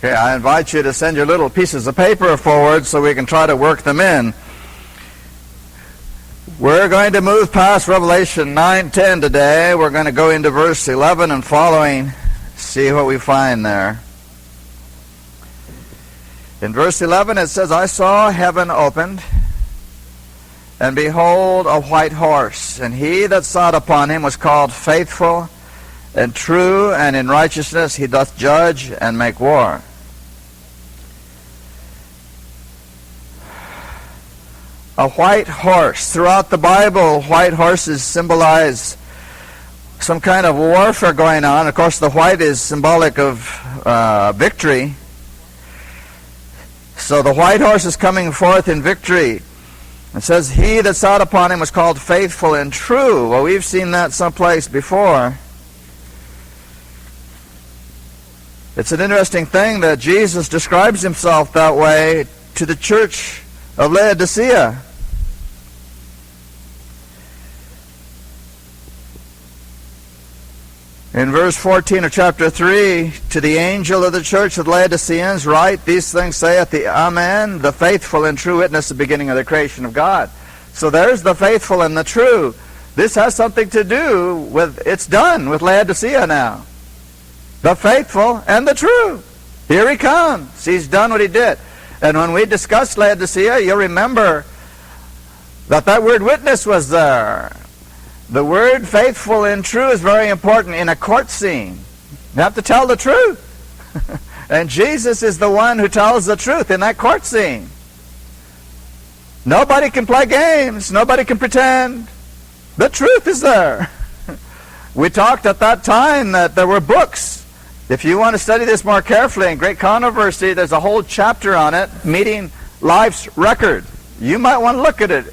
Okay, I invite you to send your little pieces of paper forward so we can try to work them in. We're going to move past Revelation 9:10 today. We're going to go into verse 11 and following, see what we find there. In verse 11 it says, I saw heaven opened, and behold a white horse, and he that sat upon him was called Faithful and True, and in righteousness he doth judge and make war. A white horse. Throughout the Bible, white horses symbolize some kind of warfare going on. Of course, the white is symbolic of victory. So the white horse is coming forth in victory. It says, he that sat upon him was called Faithful and True. Well, we've seen that someplace before. It's an interesting thing that Jesus describes himself that way to the church of Laodicea. In verse 14 of chapter 3, to the angel of the church of Laodiceans write, these things saith the Amen, the faithful and true witness, the beginning of the creation of God. So there's the faithful and the true. This has something to do with, it's done with Laodicea now. The faithful and the true. Here he comes. He's done what he did. And when we discussed Laodicea, you'll remember that that word witness was there. The word faithful and true is very important in a court scene. You have to tell the truth. And Jesus is the one who tells the truth in that court scene. Nobody can play games. Nobody can pretend. The truth is there. We talked at that time that there were books. If you want to study this more carefully, in Great Controversy, there's a whole chapter on it, meeting life's record. You might want to look at it.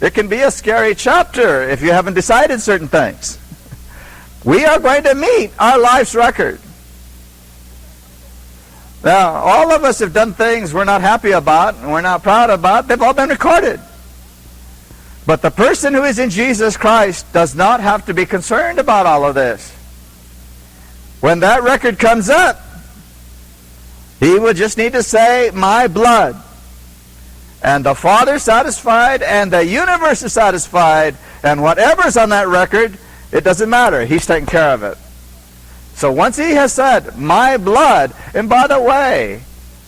It can be a scary chapter if you haven't decided certain things. We are going to meet our life's record. Now, all of us have done things we're not happy about and we're not proud about. They've all been recorded. But the person who is in Jesus Christ does not have to be concerned about all of this. When that record comes up, he will just need to say, my blood. And the Father's satisfied, and the universe is satisfied, and whatever's on that record, it doesn't matter. He's taking care of it. So once he has said, my blood, and by the way,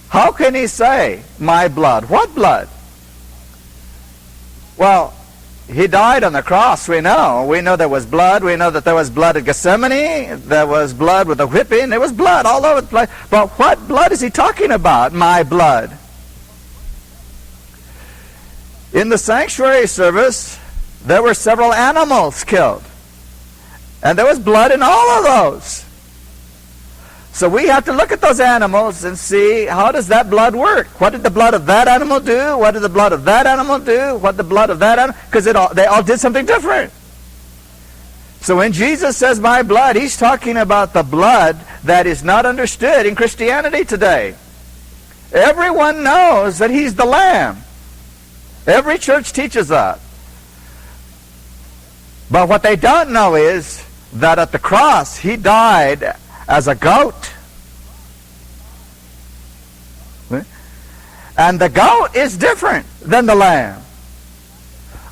how can he say, my blood? What blood? Well, he died on the cross, we know. We know there was blood. We know that there was blood at Gethsemane. There was blood with the whipping. There was blood all over the place. But what blood is he talking about? My blood. In the sanctuary service, there were several animals killed. And there was blood in all of those. So we have to look at those animals and see, how does that blood work? What did the blood of that animal do? What did the blood of that animal do? What did the blood of that animal? Because they all did something different. So when Jesus says my blood, he's talking about the blood that is not understood in Christianity today. Everyone knows that he's the Lamb. Every church teaches that. But what they don't know is that at the cross, he died as a goat. And the goat is different than the lamb.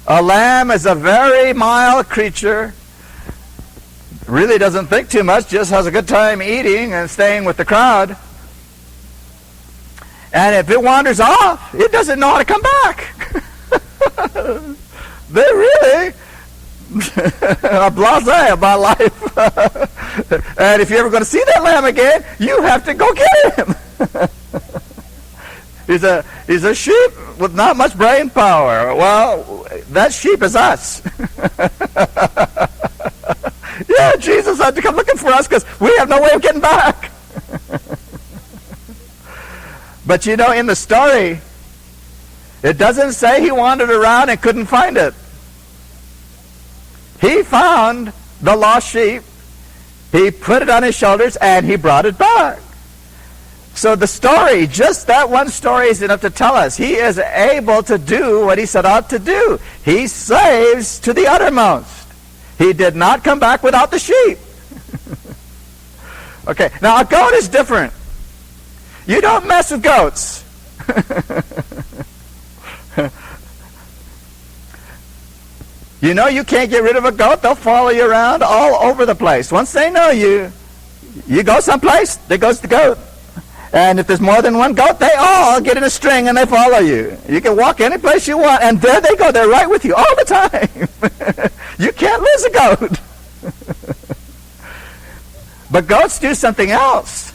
A lamb is a very mild creature, really doesn't think too much, just has a good time eating and staying with the crowd. And if it wanders off, it doesn't know how to come back. They really are blasé about life. And if you're ever going to see that lamb again, you have to go get him. He's a sheep with not much brain power. Well, that sheep is us. Yeah, Jesus had to come looking for us because we have no way of getting back. But you know, in the story, it doesn't say he wandered around and couldn't find it. He found the lost sheep, he put it on his shoulders, and he brought it back. So the story, just that one story, is enough to tell us he is able to do what he set out to do. He saves to the uttermost. He did not come back without the sheep. Okay, now a goat is different. You don't mess with goats. You know you can't get rid of a goat. They'll follow you around all over the place. Once they know you go someplace, there goes the goat. And if there's more than one goat, they all get in a string and they follow you. You can walk any place you want, and there they go. They're right with you all the time. You can't lose a goat. But goats do something else.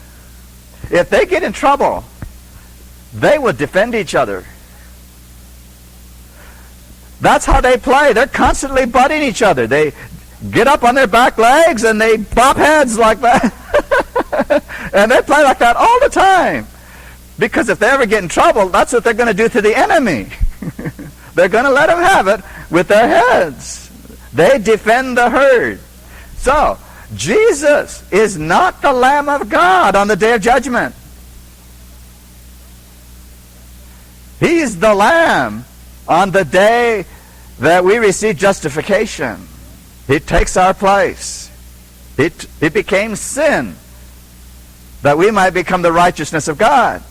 If they get in trouble, they will defend each other. That's how they play. They're constantly butting each other. They get up on their back legs and they bop heads like that. And they play like that all the time. Because if they ever get in trouble, that's what they're going to do to the enemy. They're going to let them have it with their heads. They defend the herd. So, Jesus is not the Lamb of God on the day of judgment. He's the Lamb on the day that we receive justification. He takes our place. It became sin that we might become the righteousness of God.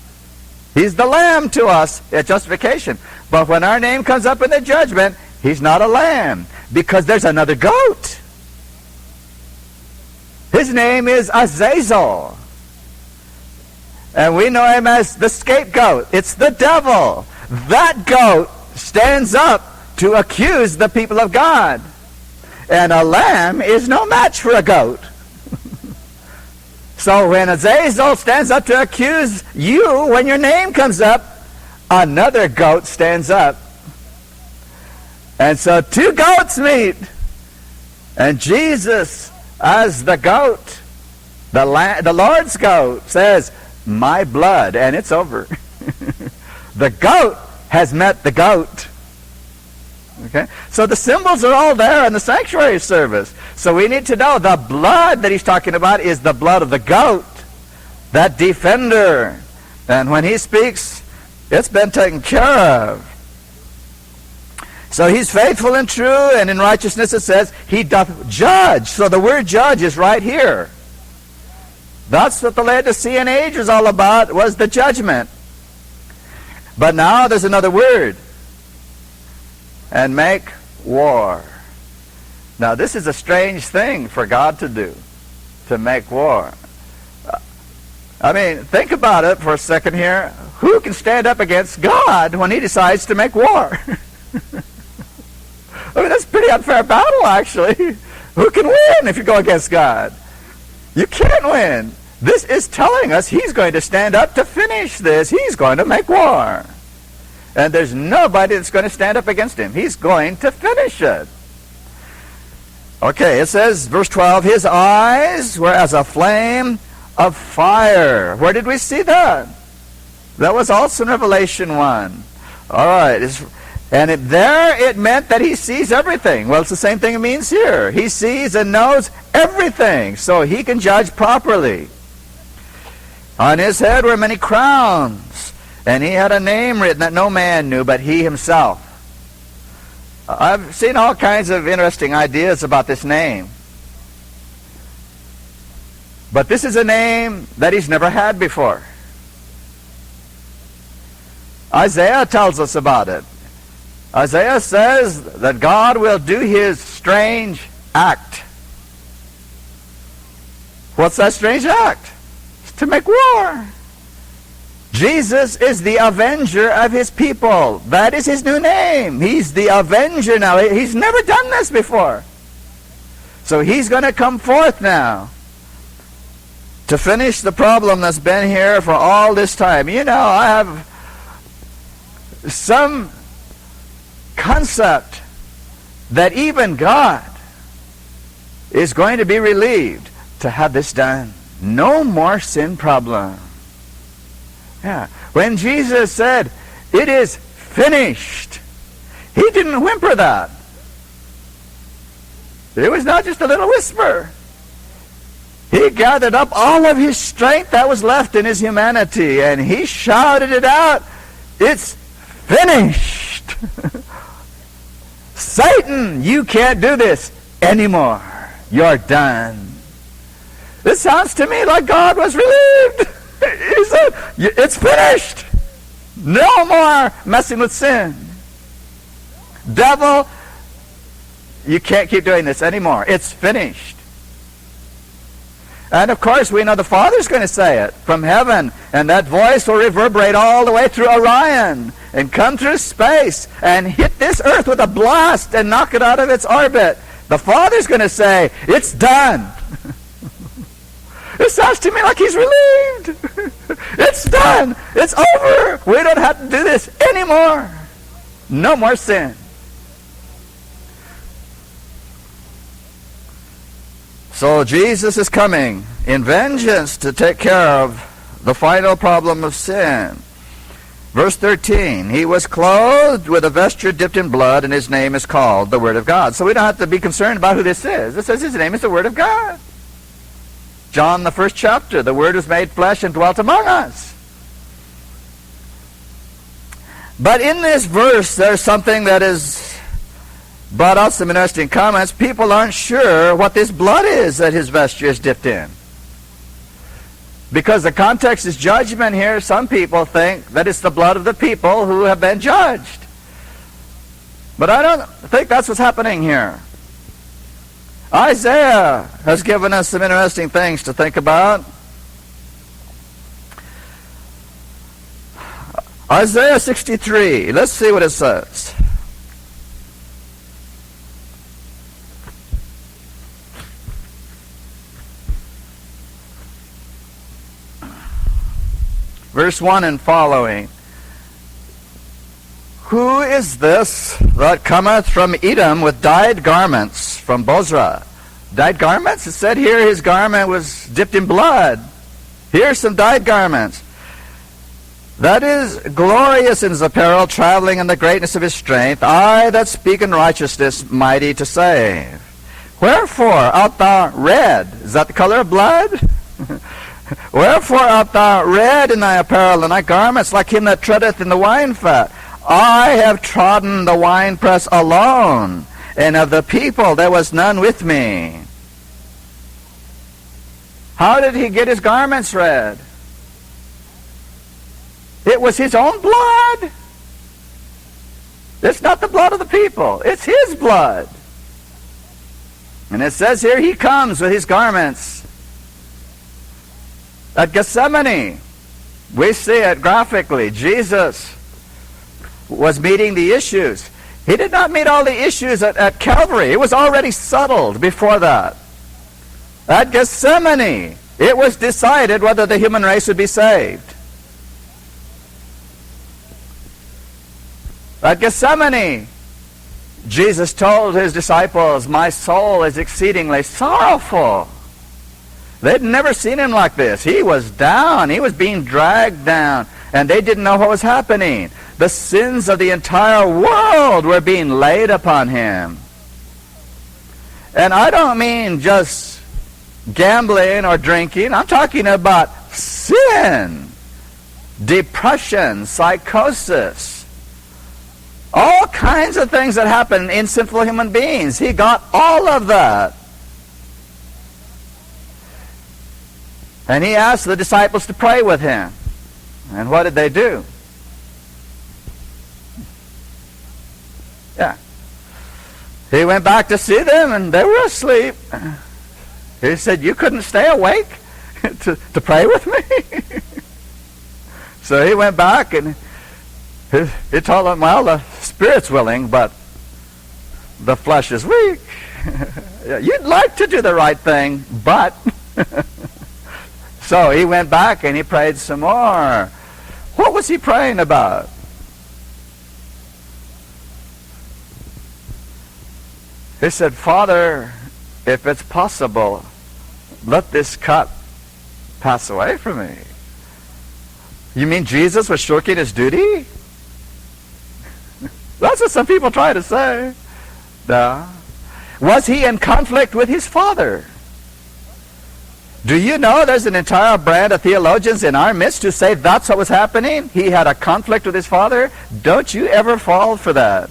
He's the Lamb to us at justification. But when our name comes up in the judgment, He's not a lamb, because there's another goat. His name is Azazel. And we know him as the scapegoat. It's the devil. That goat stands up to accuse the people of God. And a lamb is no match for a goat. So when Azazel stands up to accuse you, when your name comes up, another goat stands up. And so two goats meet. And Jesus, as the goat, the Lord's goat, says, my blood, and it's over. The goat has met the goat. Okay? So the symbols are all there in the sanctuary service. So we need to know the blood that he's talking about is the blood of the goat, that defender. And when he speaks, it's been taken care of. So he's faithful and true, and in righteousness it says he doth judge. So the word judge is right here. That's what the Laodicean age was all about, was the judgment. But now there's another word. And make war. Now this is a strange thing for God to do, to make war. I mean, think about it for a second here. Who can stand up against God when he decides to make war? I mean, that's a pretty unfair battle, actually. Who can win if you go against God? You can't win. This is telling us he's going to stand up to finish this. He's going to make war. And there's nobody that's going to stand up against him. He's going to finish it. Okay, it says, verse 12, his eyes were as a flame of fire. Where did we see that? That was also in Revelation 1. All right. There it meant that he sees everything. Well, it's the same thing it means here. He sees and knows everything, so he can judge properly. On his head were many crowns, and he had a name written that no man knew but he himself. I've seen all kinds of interesting ideas about this name. But this is a name that he's never had before. Isaiah tells us about it. Isaiah says that God will do his strange act. What's that strange act? It's to make war. Jesus is the avenger of his people. That is his new name. He's the avenger now. He's never done this before. So he's going to come forth now to finish the problem that's been here for all this time. You know, I have some concept that even God is going to be relieved to have this done. No more sin problem. Yeah. When Jesus said, it is finished, he didn't whimper that. It was not just a little whisper. He gathered up all of his strength that was left in his humanity, and he shouted it out, it's finished. Satan, you can't do this anymore. You're done. This sounds to me like God was relieved. He said, It's finished. No more messing with sin. Devil, you can't keep doing this anymore. It's finished. And of course, we know the Father's going to say it from heaven, and that voice will reverberate all the way through Orion and come through space and hit this earth with a blast and knock it out of its orbit. The Father's going to say, it's done. It sounds to me like he's relieved. It's done. It's over. We don't have to do this anymore. No more sin. So Jesus is coming in vengeance to take care of the final problem of sin. Verse 13, he was clothed with a vesture dipped in blood, and his name is called the Word of God. So we don't have to be concerned about who this is. It says his name is the Word of God. John, the first chapter, the Word was made flesh and dwelt among us. But in this verse, there's something that is brought out some interesting comments. People aren't sure what this blood is that his vesture is dipped in. Because the context is judgment here, some people think that it's the blood of the people who have been judged. But I don't think that's what's happening here. Isaiah has given us some interesting things to think about. Isaiah 63, let's see what it says. Verse 1 and following. Who is this that cometh from Edom with dyed garments from Bozrah? Dyed garments? It said here his garment was dipped in blood. Here's some dyed garments. That is glorious in his apparel, traveling in the greatness of his strength. I that speak in righteousness, mighty to save. Wherefore art thou red? Is that the color of blood? Wherefore art thou red in thy apparel, and thy garments like him that treadeth in the wine fat? I have trodden the winepress alone, and of the people there was none with me. How did he get his garments red? It was his own blood. It's not the blood of the people. It's his blood. And it says here he comes with his garments. At Gethsemane, we see it graphically. Jesus was meeting the issues. He did not meet all the issues at Calvary. It was already settled before that. At Gethsemane, it was decided whether the human race would be saved. At Gethsemane, Jesus told his disciples, my soul is exceedingly sorrowful. They'd never seen him like this. He was down. He was being dragged down. And they didn't know what was happening. The sins of the entire world were being laid upon him. And I don't mean just gambling or drinking. I'm talking about sin, depression, psychosis, all kinds of things that happen in sinful human beings. He got all of that. And he asked the disciples to pray with him. And what did they do? Yeah. He went back to see them, and they were asleep. He said, you couldn't stay awake to pray with me? So he went back, and he told them, well, the spirit's willing, but the flesh is weak. You'd like to do the right thing, but... So he went back and he prayed some more. What was he praying about? He said, Father, if it's possible, let this cup pass away from me. You mean Jesus was shirking his duty? That's what some people try to say. No. Was he in conflict with his Father? Do you know there's an entire brand of theologians in our midst who say that's what was happening? He had a conflict with his Father? Don't you ever fall for that.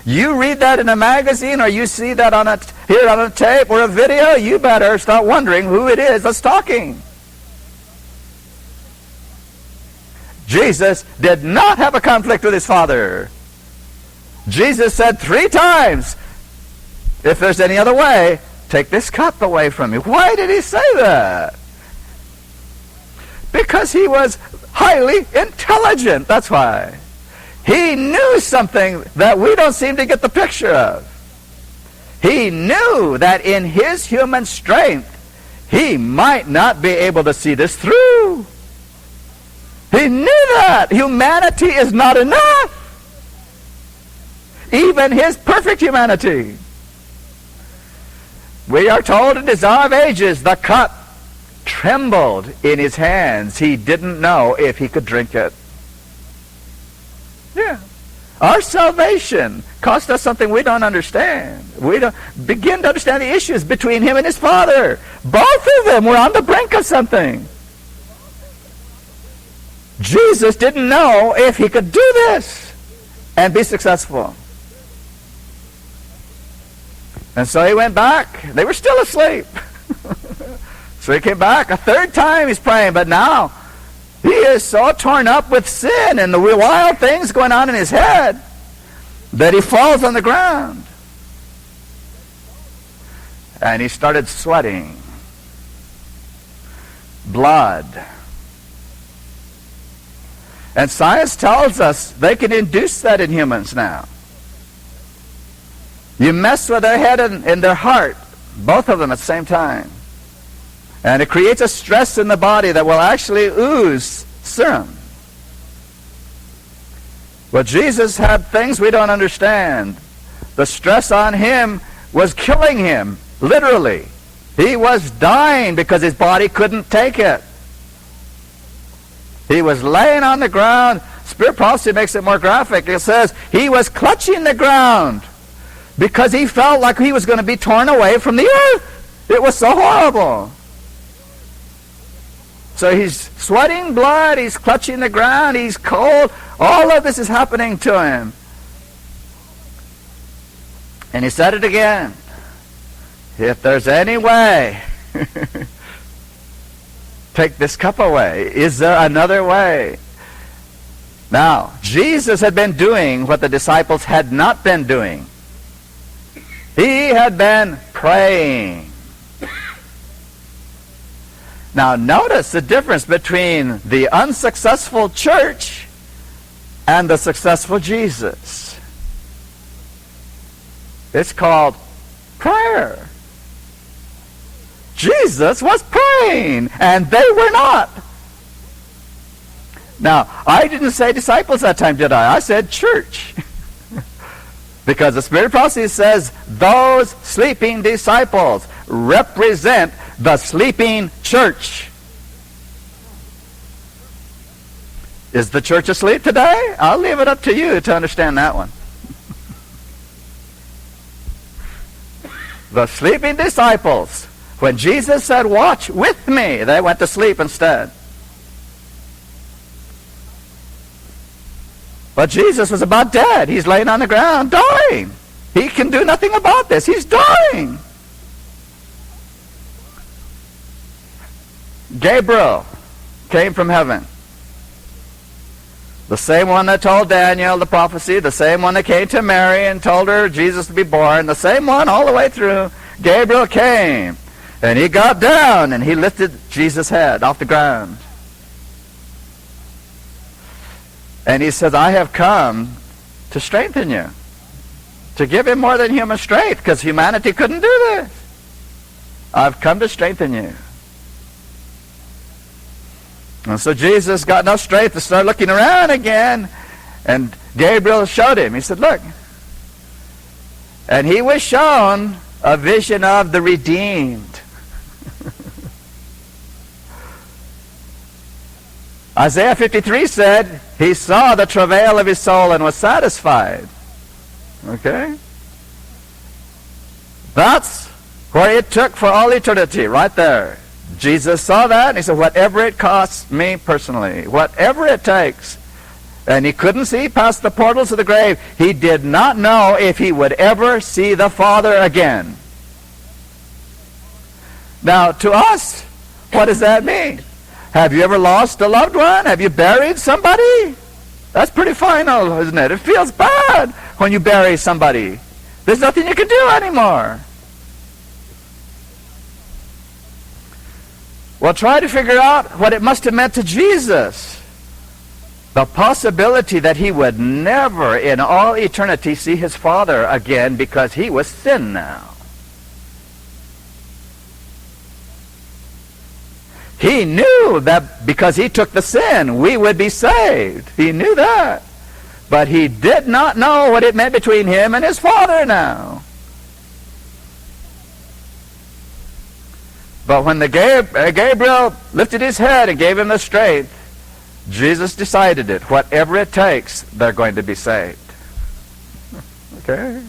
You read that in a magazine, or you see that here on a tape or a video, you better start wondering who it is that's talking. Jesus did not have a conflict with his Father. Jesus said 3 times, if there's any other way, take this cup away from me. Why did he say that? Because he was highly intelligent. That's why. He knew something that we don't seem to get the picture of. He knew that in his human strength, he might not be able to see this through. He knew that. Humanity is not enough. Even his perfect humanity. We are told in Desire of Ages, the cup trembled in his hands. He didn't know if he could drink it. Yeah. Our salvation cost us something we don't understand. We don't begin to understand the issues between him and his Father. Both of them were on the brink of something. Jesus didn't know if he could do this and be successful. And so he went back. They were still asleep. So he came back a 3rd time. He's praying, but now he is so torn up with sin and the wild things going on in his head that he falls on the ground. And he started sweating. Blood. And science tells us they can induce that in humans now. You mess with their head and their heart, both of them at the same time. And it creates a stress in the body that will actually ooze serum. Well, Jesus had things we don't understand. The stress on him was killing him, literally. He was dying because his body couldn't take it. He was laying on the ground. Spirit prophecy makes it more graphic. It says he was clutching the ground because he felt like he was going to be torn away from the earth. It was so horrible. So he's sweating blood, he's clutching the ground, he's cold. All of this is happening to him. And he said it again. If there's any way, take this cup away. Is there another way? Now, Jesus had been doing what the disciples had not been doing. He had been praying. Now, notice the difference between the unsuccessful church and the successful Jesus. It's called prayer. Jesus was praying, and they were not. Now, I didn't say disciples that time, did I? I said church. Because the Spirit of prophecy says those sleeping disciples represent the sleeping church. Is the church asleep today? I'll leave it up to you to understand that one. The sleeping disciples, when Jesus said, watch with me, they went to sleep instead. But Jesus was about dead. He's laying on the ground, dying. He can do nothing about this. He's dying. Gabriel came from heaven. The same one that told Daniel the prophecy, the same one that came to Mary and told her Jesus to be born, the same one all the way through. Gabriel came, and he got down, and he lifted Jesus' head off the ground. And he says, I have come to strengthen you, to give him more than human strength, because humanity couldn't do this. I've come to strengthen you. And so Jesus got no strength to start looking around again. And Gabriel showed him. He said, look. And he was shown a vision of the redeemed. Isaiah 53 said, he saw the travail of his soul and was satisfied. Okay? That's where it took for all eternity, right there. Jesus saw that, and he said, whatever it costs me personally, whatever it takes. And he couldn't see past the portals of the grave. He did not know if he would ever see the Father again. Now, to us, what does that mean? Have you ever lost a loved one? Have you buried somebody? That's pretty final, isn't it? It feels bad when you bury somebody. There's nothing you can do anymore. Well, try to figure out what it must have meant to Jesus. The possibility that he would never in all eternity see his Father again because he was sin now. He knew that because he took the sin, we would be saved. He knew that. But he did not know what it meant between him and his Father now. But when the Gabriel lifted his head and gave him the strength, Jesus decided it. Whatever it takes, they're going to be saved. Okay?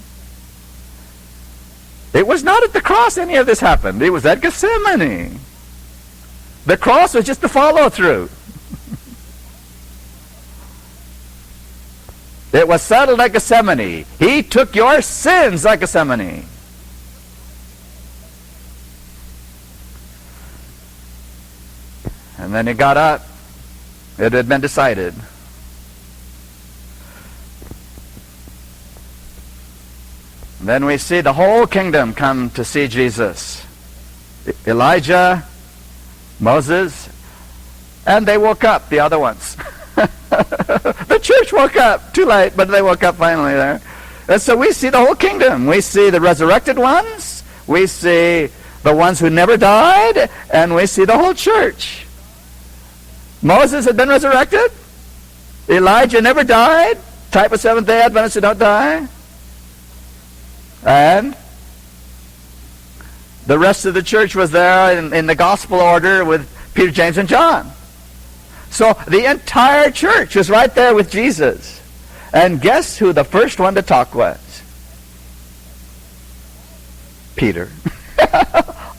It was not at the cross any of this happened. It was at Gethsemane. The cross was just the follow-through. It was settled at Gethsemane. He took your sins at Gethsemane. And then he got up. It had been decided. And then we see the whole kingdom come to see Jesus. Elijah, Moses, and they woke up, the other ones. The church woke up. Too late, but they woke up finally there. And so we see the whole kingdom. We see the resurrected ones. We see the ones who never died. And we see the whole church. Moses had been resurrected. Elijah never died. Type of Seventh-day Adventists who don't die. And the rest of the church was there in the gospel order with Peter, James, and John. So the entire church was right there with Jesus. And guess who the first one to talk was? Peter.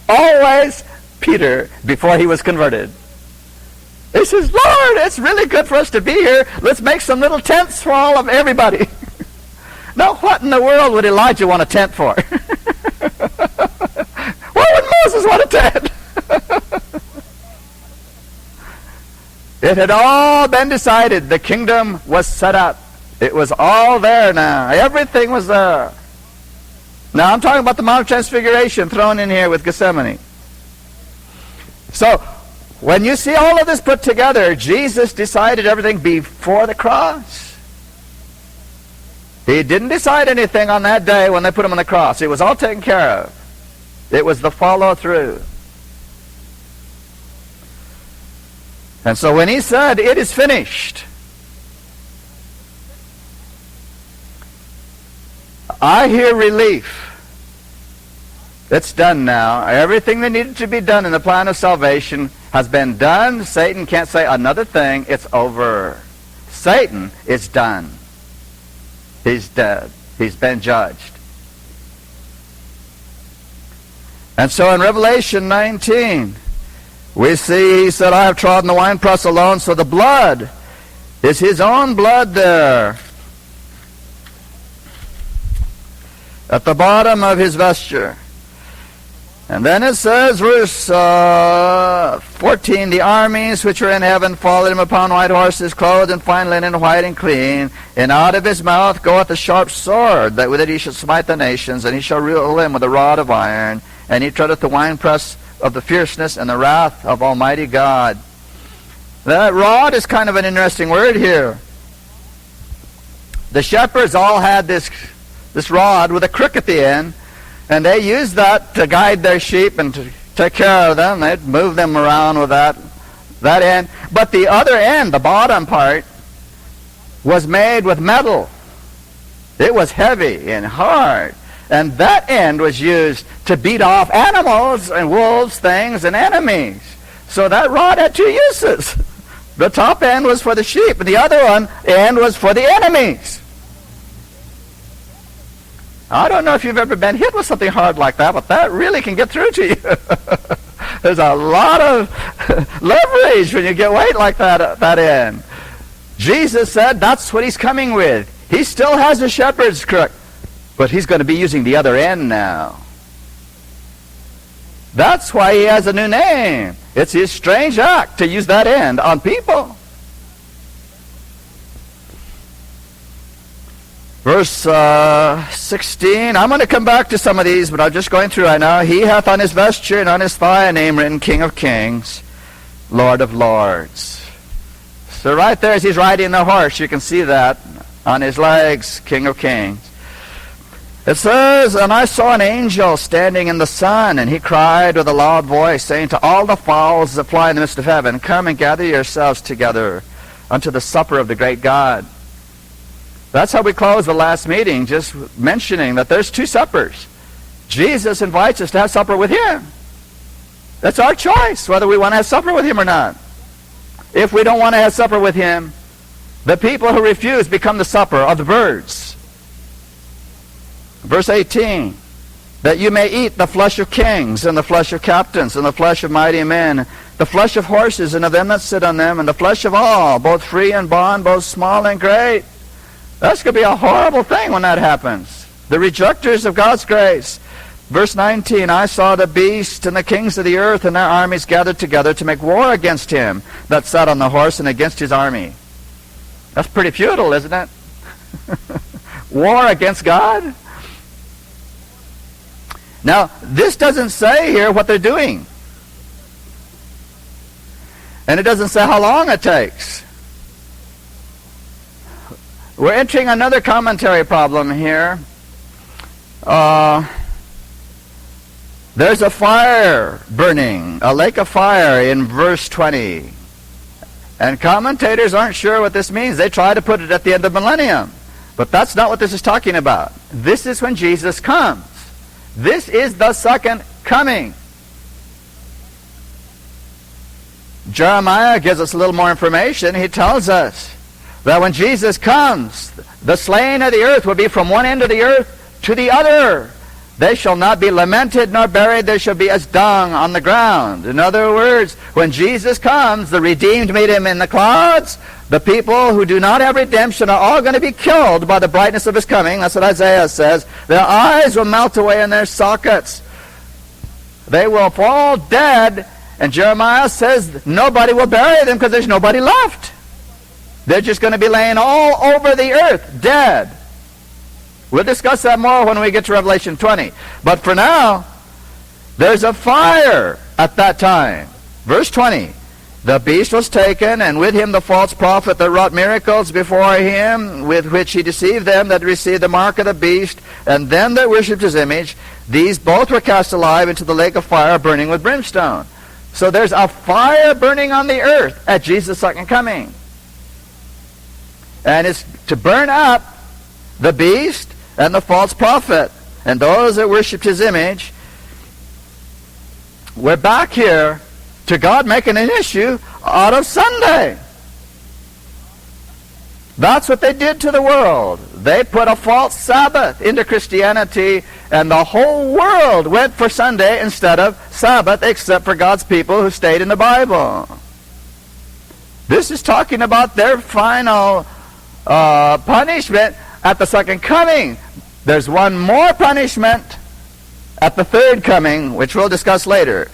Always Peter before he was converted. He says, Lord, it's really good for us to be here. Let's make some little tents for all of everybody. Now, what in the world would Elijah want a tent for? Why would Moses want a tent? It had all been decided. The kingdom was set up. It was all there now. Everything was there. Now, I'm talking about the Mount of Transfiguration thrown in here with Gethsemane. So, when you see all of this put together, Jesus decided everything before the cross. He didn't decide anything on that day when they put him on the cross. It was all taken care of. It was the follow-through. And so when he said, it is finished, I hear relief. It's done now. Everything that needed to be done in the plan of salvation has been done. Satan can't say another thing. It's over. Satan is done. He's dead. He's been judged. And so in Revelation 19, we see, he said, I have trodden the winepress alone, so the blood is his own blood there. At the bottom of his vesture. And then it says, verse 14, the armies which are in heaven followed him upon white horses, clothed in fine linen, white and clean. And out of his mouth goeth a sharp sword, that with it he shall smite the nations, and he shall rule them with a rod of iron. And he treadeth the winepress of the fierceness and the wrath of Almighty God. That rod is kind of an interesting word here. The shepherds all had this rod with a crook at the end. And they used that to guide their sheep and to take care of them. They'd move them around with that end. But the other end, the bottom part, was made with metal. It was heavy and hard. And that end was used to beat off animals and wolves, things, and enemies. So that rod had two uses. The top end was for the sheep, and the other end was for the enemies. I don't know if you've ever been hit with something hard like that, but that really can get through to you. There's a lot of leverage when you get weight like that at that end. Jesus said that's what he's coming with. He still has a shepherd's crook, but he's going to be using the other end now. That's why he has a new name. It's his strange act to use that end on people. Verse 16, I'm going to come back to some of these, but I'm just going through right now. He hath on his vesture and on his thigh a name written, King of Kings, Lord of Lords. So right there as he's riding the horse, you can see that on his legs, King of Kings. It says, and I saw an angel standing in the sun, and he cried with a loud voice, saying to all the fowls that fly in the midst of heaven, come and gather yourselves together unto the supper of the great God. That's how we close the last meeting, just mentioning that there's two suppers. Jesus invites us to have supper with him. That's our choice, whether we want to have supper with him or not. If we don't want to have supper with him, the people who refuse become the supper of the birds. Verse 18, that you may eat the flesh of kings, and the flesh of captains, and the flesh of mighty men, the flesh of horses, and of them that sit on them, and the flesh of all, both free and bond, both small and great. That's going to be a horrible thing when that happens. The rejectors of God's grace. Verse 19, I saw the beast and the kings of the earth and their armies gathered together to make war against him that sat on the horse and against his army. That's pretty futile, isn't it? War against God? Now, this doesn't say here what they're doing. And it doesn't say how long it takes. We're entering another commentary problem here. There's a fire burning, a lake of fire in verse 20. And commentators aren't sure what this means. They try to put it at the end of the millennium. But that's not what this is talking about. This is when Jesus comes. This is the second coming. Jeremiah gives us a little more information. He tells us that when Jesus comes, the slain of the earth will be from one end of the earth to the other. They shall not be lamented nor buried. They shall be as dung on the ground. In other words, when Jesus comes, the redeemed meet him in the clouds. The people who do not have redemption are all going to be killed by the brightness of his coming. That's what Isaiah says. Their eyes will melt away in their sockets. They will fall dead. And Jeremiah says nobody will bury them because there's nobody left. They're just going to be laying all over the earth, dead. We'll discuss that more when we get to Revelation 20. But for now, there's a fire at that time. Verse 20, the beast was taken, and with him the false prophet that wrought miracles before him, with which he deceived them that received the mark of the beast, and them that worshipped his image. These both were cast alive into the lake of fire, burning with brimstone. So there's a fire burning on the earth at Jesus' second coming. And it's to burn up the beast and the false prophet and those that worshipped his image. We're back here to God making an issue out of Sunday. That's what they did to the world. They put a false Sabbath into Christianity, and the whole world went for Sunday instead of Sabbath, except for God's people who stayed in the Bible. This is talking about their final punishment at the second coming. There's one more punishment at the third coming, which we'll discuss later.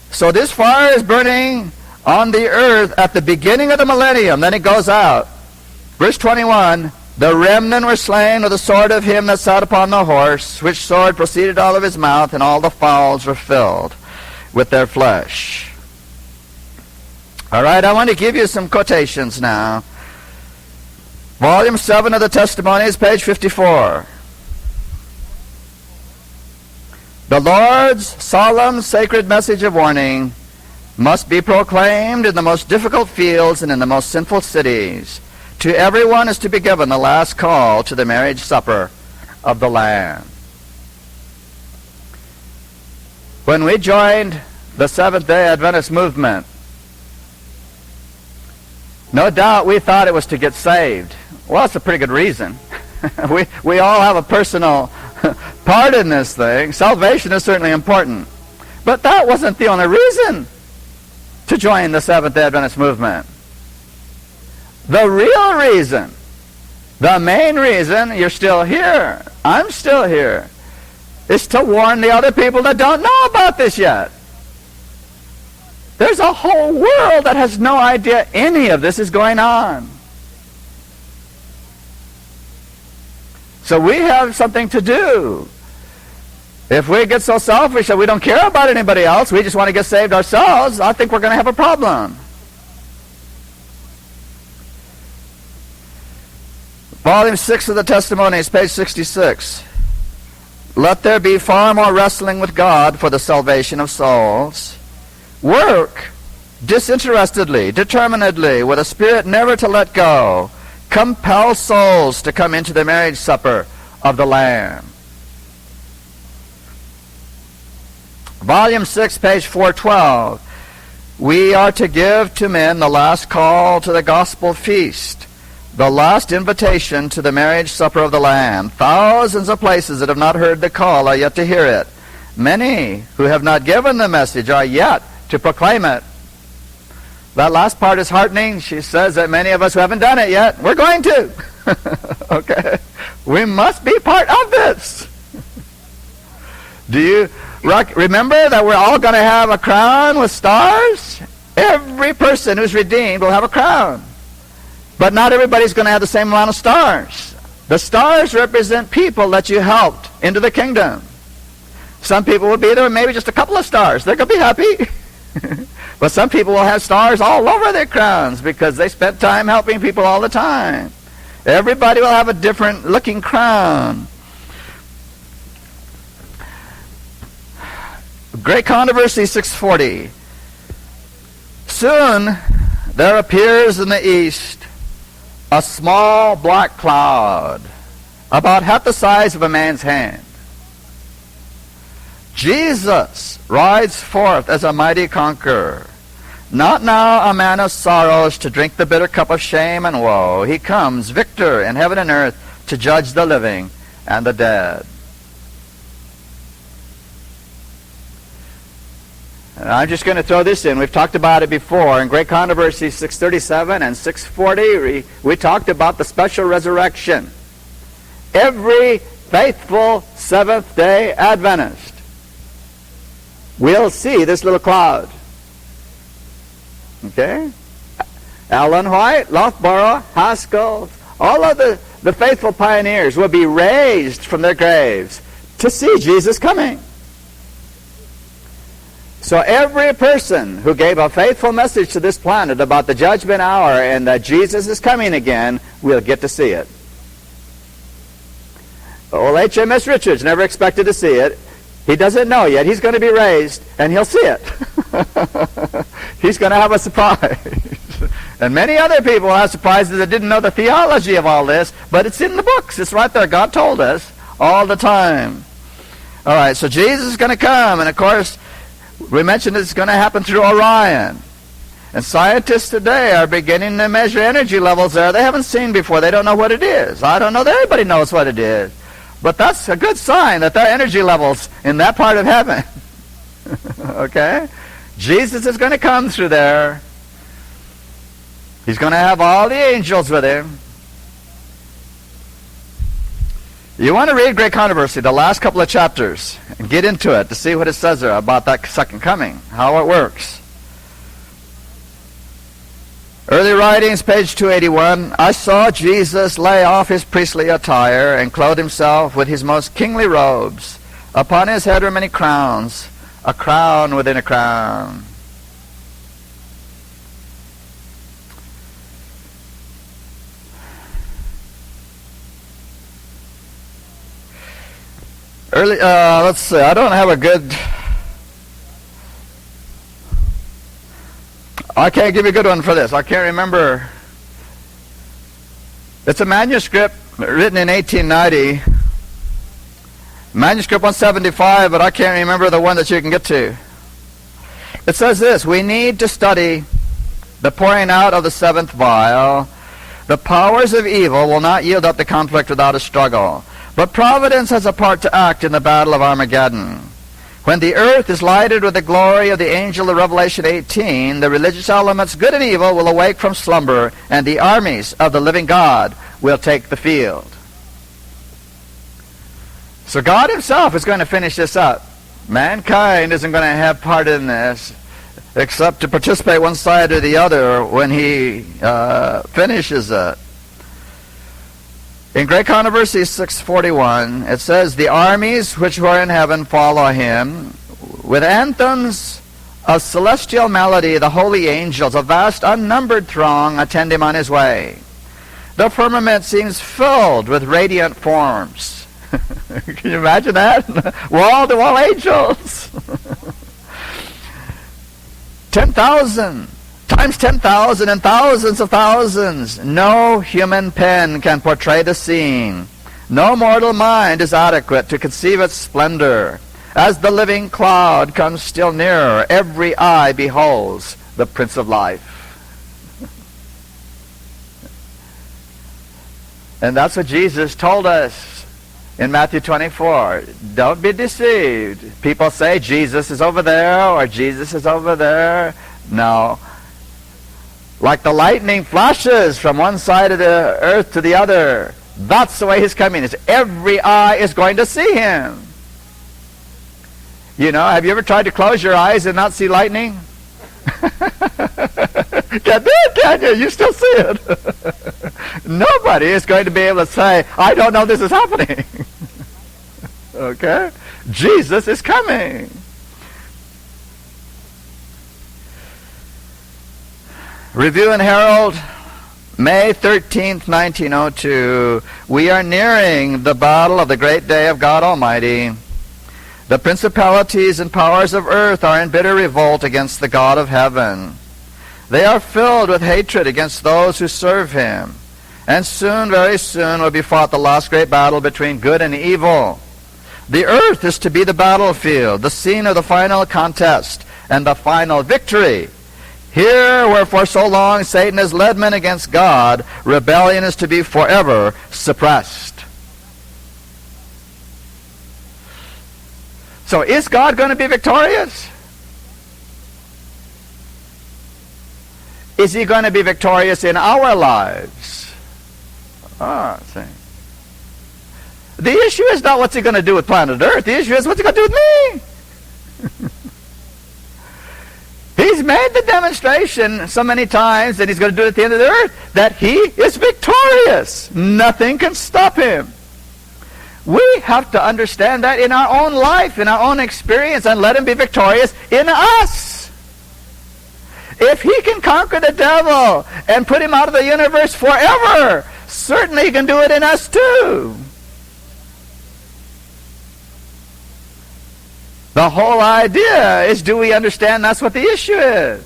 So this fire is burning on the earth at the beginning of the millennium. Then it goes out. Verse 21, the remnant were slain with the sword of him that sat upon the horse, which sword proceeded out of his mouth, and all the fowls were filled with their flesh. All right, I want to give you some quotations now. Volume 7 of the Testimonies, page 54. The Lord's solemn, sacred message of warning must be proclaimed in the most difficult fields and in the most sinful cities. To everyone is to be given the last call to the marriage supper of the Lamb. When we joined the Seventh-day Adventist movement, no doubt we thought it was to get saved. Well, that's a pretty good reason. we all have a personal part in this thing. Salvation is certainly important. But that wasn't the only reason to join the Seventh-day Adventist movement. The real reason, the main reason you're still here, I'm still here, is to warn the other people that don't know about this yet. There's a whole world that has no idea any of this is going on. So we have something to do. If we get so selfish that we don't care about anybody else, we just want to get saved ourselves, I think we're going to have a problem. Volume 6 of the Testimonies, page 66. Let there be far more wrestling with God for the salvation of souls. Work disinterestedly, determinedly, with a spirit never to let go. Compel souls to come into the marriage supper of the Lamb. Volume 6, page 412. We are to give to men the last call to the gospel feast, the last invitation to the marriage supper of the Lamb. Thousands of places that have not heard the call are yet to hear it. Many who have not given the message are yet to proclaim it. That last part is heartening. She says that many of us who haven't done it yet, we're going to. Okay? We must be part of this. Do you remember that we're all going to have a crown with stars? Every person who's redeemed will have a crown. But not everybody's going to have the same amount of stars. The stars represent people that you helped into the kingdom. Some people will be there with maybe just a couple of stars. They're going to be happy. But some people will have stars all over their crowns because they spent time helping people all the time. Everybody will have a different looking crown. Great Controversy 640. Soon there appears in the east a small black cloud, about half the size of a man's hand. Jesus rides forth as a mighty conqueror. Not now a man of sorrows to drink the bitter cup of shame and woe. He comes victor in heaven and earth to judge the living and the dead. And I'm just going to throw this in. We've talked about it before. In Great Controversy 637 and 640, we talked about the special resurrection. Every faithful Seventh-day Adventist will see this little cloud. Okay? Ellen White, Loughborough, Haskell, all of the faithful pioneers will be raised from their graves to see Jesus coming. So every person who gave a faithful message to this planet about the judgment hour and that Jesus is coming again will get to see it. Old H.M.S. Richards never expected to see it. He doesn't know yet. He's going to be raised, and he'll see it. He's going to have a surprise. And many other people have surprises that didn't know the theology of all this, but it's in the books. It's right there. God told us all the time. All right, so Jesus is going to come, and of course, we mentioned it's going to happen through Orion. And scientists today are beginning to measure energy levels there they haven't seen before. They don't know what it is. I don't know that everybody knows what it is. But that's a good sign that there are energy levels in that part of heaven. Okay? Jesus is going to come through there. He's going to have all the angels with him. You want to read Great Controversy, the last couple of chapters, and get into it to see what it says there about that second coming, how it works. Early Writings, page 281. I saw Jesus lay off his priestly attire and clothe himself with his most kingly robes. Upon his head were many crowns, a crown within a crown. Let's see, I don't have a good... I can't give you a good one for this. I can't remember. It's a manuscript written in 1890. Manuscript 175, but I can't remember the one that you can get to. It says this: we need to study the pouring out of the seventh vial. The powers of evil will not yield up to conflict without a struggle. But providence has a part to act in the battle of Armageddon. When the earth is lighted with the glory of the angel of Revelation 18, the religious elements, good and evil, will awake from slumber, and the armies of the living God will take the field. So God himself is going to finish this up. Mankind isn't going to have part in this except to participate one side or the other when he finishes it. In Great Controversy 6:41, it says, "The armies which were in heaven follow him. With anthems of celestial melody, the holy angels, a vast unnumbered throng, attend him on his way. The firmament seems filled with radiant forms." Can you imagine that? Wall-to-wall angels. 10,000 times 10,000 and thousands of thousands. No human pen can portray the scene. No mortal mind is adequate to conceive its splendor. As the living cloud comes still nearer, every eye beholds the Prince of Life. And that's what Jesus told us in Matthew 24. Don't be deceived. People say Jesus is over there or Jesus is over there. No. Like the lightning flashes from one side of the earth to the other, that's the way his coming is. Every eye is going to see him. You know, have you ever tried to close your eyes and not see lightning? Can you? You still see it. Nobody is going to be able to say, I don't know this is happening. Okay? Jesus is coming. Review and Herald, May 13th, 1902. We are nearing the battle of the great day of God Almighty. The principalities and powers of earth are in bitter revolt against the God of heaven. They are filled with hatred against those who serve him. And soon, very soon, will be fought the last great battle between good and evil. The earth is to be the battlefield, the scene of the final contest and the final victory. Here, where for so long Satan has led men against God, rebellion is to be forever suppressed. So is God going to be victorious? Is he going to be victorious in our lives? See. The issue is not what's he going to do with planet Earth. The issue is what's he going to do with me? He's made the demonstration so many times, and he's going to do it at the end of the earth, that he is victorious. Nothing can stop him. We have to understand that in our own life, in our own experience, and let him be victorious in us. If he can conquer the devil and put him out of the universe forever, certainly he can do it in us too. The whole idea is, do we understand that's what the issue is?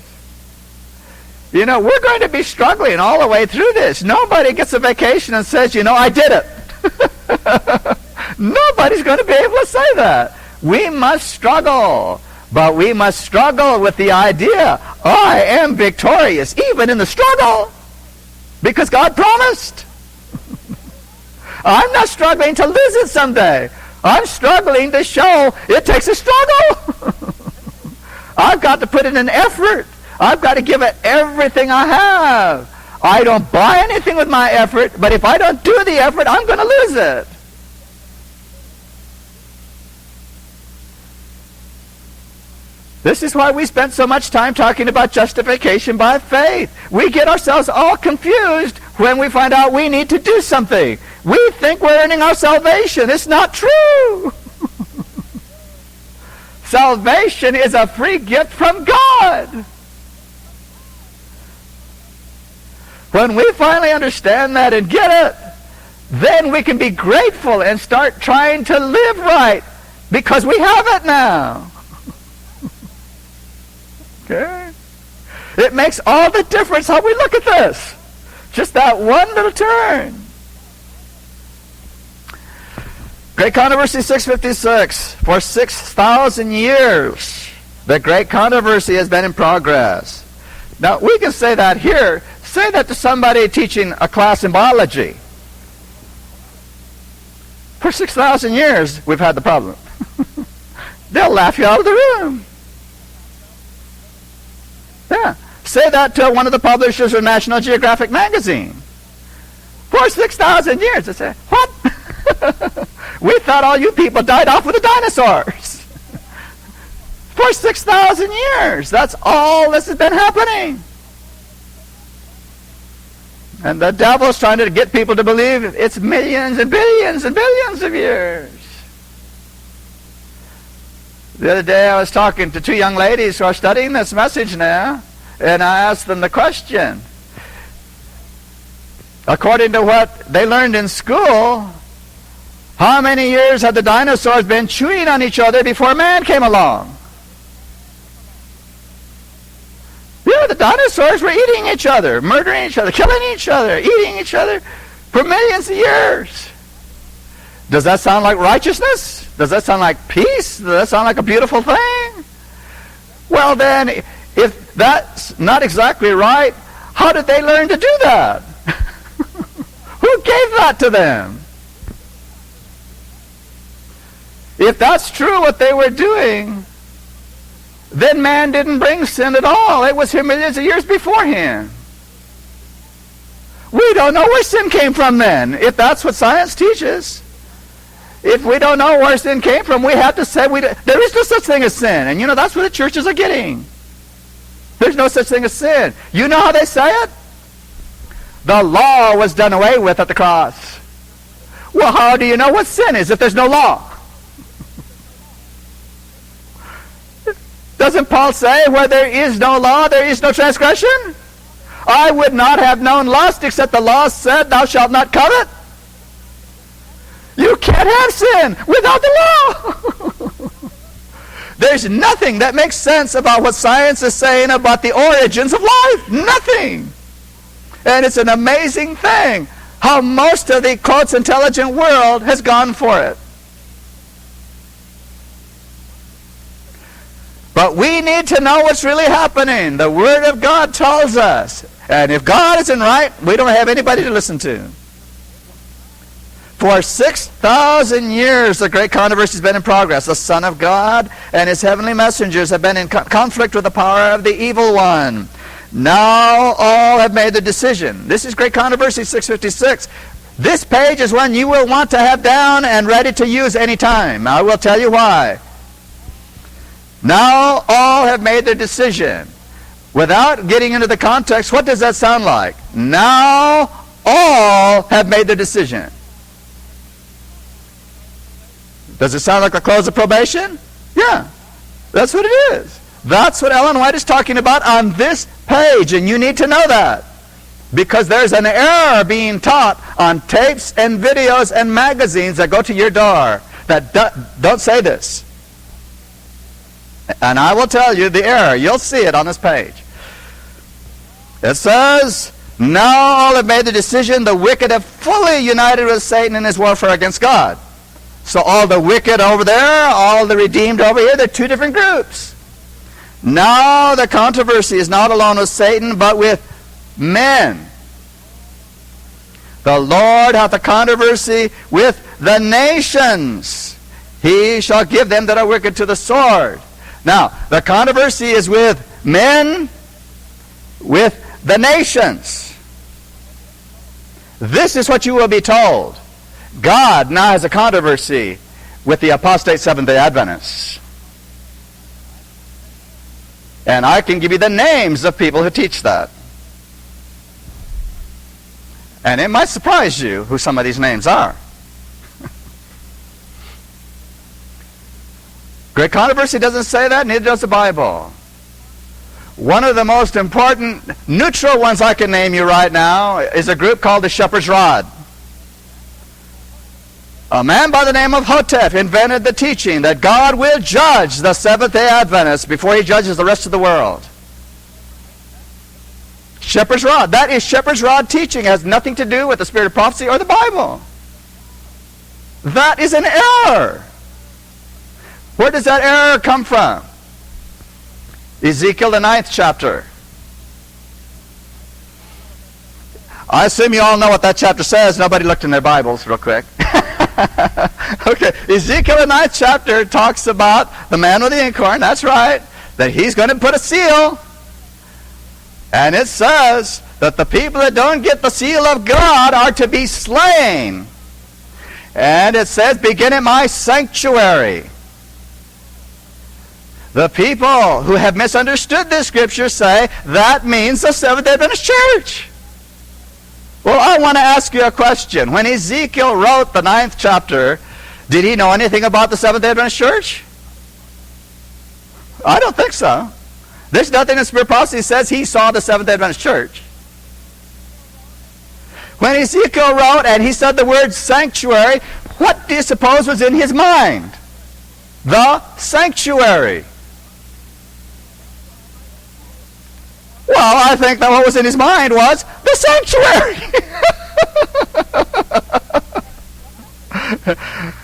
You know, we're going to be struggling all the way through this. Nobody gets a vacation and says, you know, I did it. Nobody's going to be able to say that. We must struggle. But we must struggle with the idea, I am victorious even in the struggle. Because God promised. I'm not struggling to lose it someday. I'm struggling to show it takes a struggle. I've got to put in an effort. I've got to give it everything I have. I don't buy anything with my effort, but if I don't do the effort, I'm going to lose it. This is why we spent so much time talking about justification by faith. We get ourselves all confused when we find out we need to do something. We think we're earning our salvation. It's not true. Salvation is a free gift from God. When we finally understand that and get it, then we can be grateful and start trying to live right because we have it now. Okay? It makes all the difference how we look at this. Just that one little turn. Great Controversy 656. For 6,000 years, the Great Controversy has been in progress. Now, we can say that here. Say that to somebody teaching a class in biology. For 6,000 years, we've had the problem. They'll laugh you out of the room. Yeah. Say that to one of the publishers of National Geographic magazine. For 6,000 years. They say, what? We thought all you people died off with the dinosaurs. For 6,000 years. That's all this has been happening. And the devil's trying to get people to believe it's millions and billions and billions of years. The other day I was talking to two young ladies who are studying this message now, and I asked them the question. According to what they learned in school, how many years had the dinosaurs been chewing on each other before man came along? You know, the dinosaurs were eating each other, murdering each other, killing each other, eating each other for millions of years. Does that sound like righteousness? Does that sound like peace? Does that sound like a beautiful thing? Well then, if that's not exactly right, how did they learn to do that? Who gave that to them? If that's true what they were doing, then man didn't bring sin at all. It was here millions of years beforehand. We don't know where sin came from then, if that's what science teaches. If we don't know where sin came from, we have to say there is no such thing as sin. And you know, that's what the churches are getting. There's no such thing as sin. You know how they say it? The law was done away with at the cross. Well, how do you know what sin is if there's no law? Doesn't Paul say, where there is no law, there is no transgression? I would not have known lust except the law said, thou shalt not covet. You can't have sin without the law. There's nothing that makes sense about what science is saying about the origins of life. Nothing. And it's an amazing thing how most of the, quotes, intelligent world has gone for it. But we need to know what's really happening. The Word of God tells us. And if God isn't right, we don't have anybody to listen to. For 6,000 years, the great controversy has been in progress. The Son of God and His heavenly messengers have been in conflict with the power of the evil one. Now all have made the decision. This is Great Controversy 656. This page is one you will want to have down and ready to use any time. I will tell you why. Now all have made their decision. Without getting into the context, what does that sound like? Now all have made their decision. Does it sound like a close of probation? Yeah, that's what it is. That's what Ellen White is talking about on this page, and you need to know that. Because there's an error being taught on tapes and videos and magazines that go to your door that don't say this. And I will tell you the error. You'll see it on this page. It says, now all have made the decision, the wicked have fully united with Satan in his warfare against God. So all the wicked over there, all the redeemed over here, they're two different groups. Now the controversy is not alone with Satan, but with men. The Lord hath a controversy with the nations. He shall give them that are wicked to the sword. Now, the controversy is with men, with the nations. This is what you will be told. God now has a controversy with the apostate Seventh-day Adventists. And I can give you the names of people who teach that. And it might surprise you who some of these names are. Great Controversy doesn't say that, neither does the Bible. One of the most important neutral ones I can name you right now is a group called the Shepherd's Rod. A man by the name of Hotep invented the teaching that God will judge the Seventh-day Adventists before He judges the rest of the world. Shepherd's Rod. That is Shepherd's Rod teaching. It has nothing to do with the spirit of prophecy or the Bible. That is an error. Where does that error come from? Ezekiel, the 9th chapter. I assume you all know what that chapter says. Nobody looked in their Bibles real quick. Okay, Ezekiel, the 9th chapter talks about the man with the inkhorn. That's right. That he's going to put a seal. And it says that the people that don't get the seal of God are to be slain. And it says, begin at my sanctuary. The people who have misunderstood this scripture say that means the Seventh-day Adventist Church. Well, I want to ask you a question. When Ezekiel wrote the 9th chapter, did he know anything about the Seventh-day Adventist Church? I don't think so. There's nothing in Spirit Prophecy that says he saw the Seventh-day Adventist Church. When Ezekiel wrote and he said the word sanctuary, what do you suppose was in his mind? The sanctuary. Well, I think that what was in his mind was the sanctuary.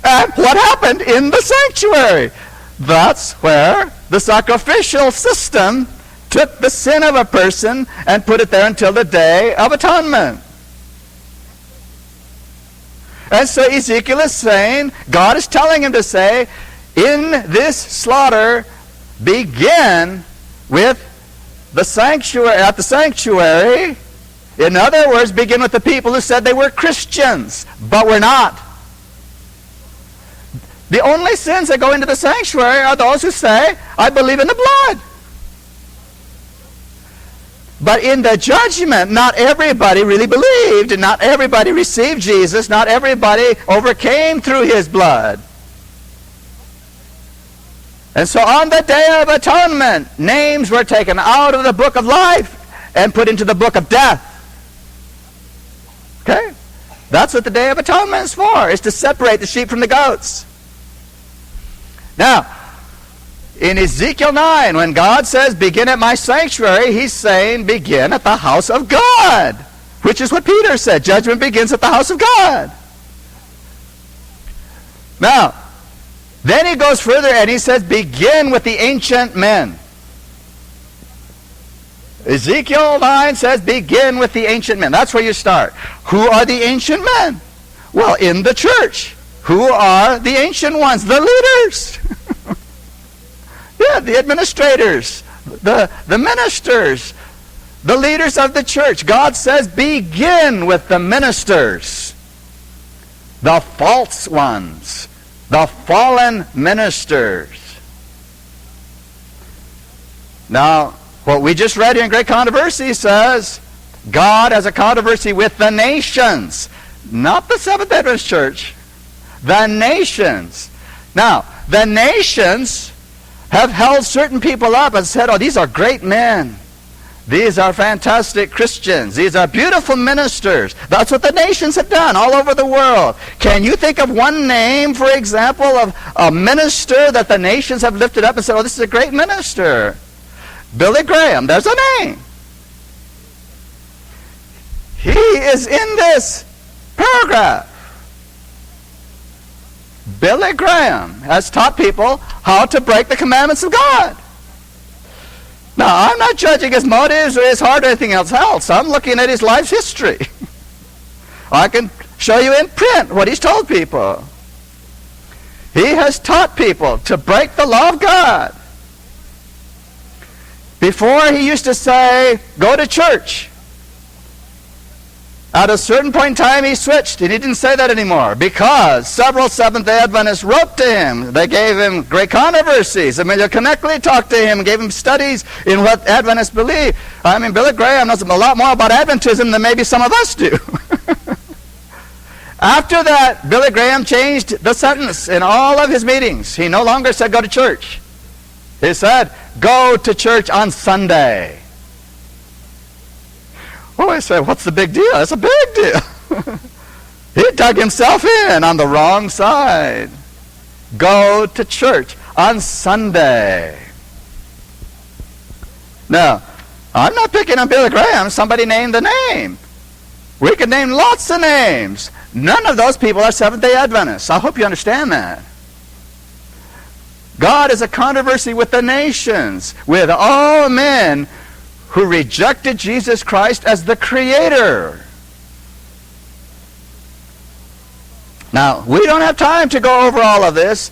And what happened in the sanctuary? That's where the sacrificial system took the sin of a person and put it there until the Day of Atonement. And so Ezekiel is saying, God is telling him to say, in this slaughter, begin with the sanctuary, at the sanctuary. In other words, begin with the people who said they were Christians, but were not. The only sins that go into the sanctuary are those who say, I believe in the blood. But in the judgment, not everybody really believed, and not everybody received Jesus, not everybody overcame through his blood. And so on the Day of Atonement, names were taken out of the book of life and put into the book of death. Okay? That's what the Day of Atonement is for, is to separate the sheep from the goats. Now, in Ezekiel 9, when God says, begin at my sanctuary, he's saying, begin at the house of God, which is what Peter said. Judgment begins at the house of God. Now, then he goes further and he says, begin with the ancient men. Ezekiel 9 says, begin with the ancient men. That's where you start. Who are the ancient men? Well, in the church. Who are the ancient ones? The leaders. Yeah, the administrators, the ministers, the leaders of the church. God says, begin with the ministers, the false ones, the fallen ministers. Now, what we just read here in Great Controversy says, God has a controversy with the nations, not the Seventh-day Adventist Church, the nations. Now, the nations have held certain people up and said, oh, these are great men. These are fantastic Christians. These are beautiful ministers. That's what the nations have done all over the world. Can you think of one name, for example, of a minister that the nations have lifted up and said, oh, this is a great minister? Billy Graham, there's a name. He is in this paragraph. Billy Graham has taught people how to break the commandments of God. Now, I'm not judging his motives or his heart or anything else. I'm looking at his life's history. I can show you in print what he's told people. He has taught people to break the law of God. Before, he used to say, go to church. At a certain point in time, he switched, and he didn't say that anymore because several Seventh-day Adventists wrote to him. They gave him great controversies. Amelia Conneckley talked to him and gave him studies in what Adventists believe. I mean, Billy Graham knows a lot more about Adventism than maybe some of us do. After that, Billy Graham changed the sentence in all of his meetings. He no longer said, go to church. He said, go to church on Sunday. Oh, I said, what's the big deal? It's a big deal. He dug himself in on the wrong side. Go to church on Sunday. Now, I'm not picking on Billy Graham. Somebody named the name. We could name lots of names. None of those people are Seventh-day Adventists. I hope you understand that. God is a controversy with the nations, with all men who rejected Jesus Christ as the Creator. Now, we don't have time to go over all of this,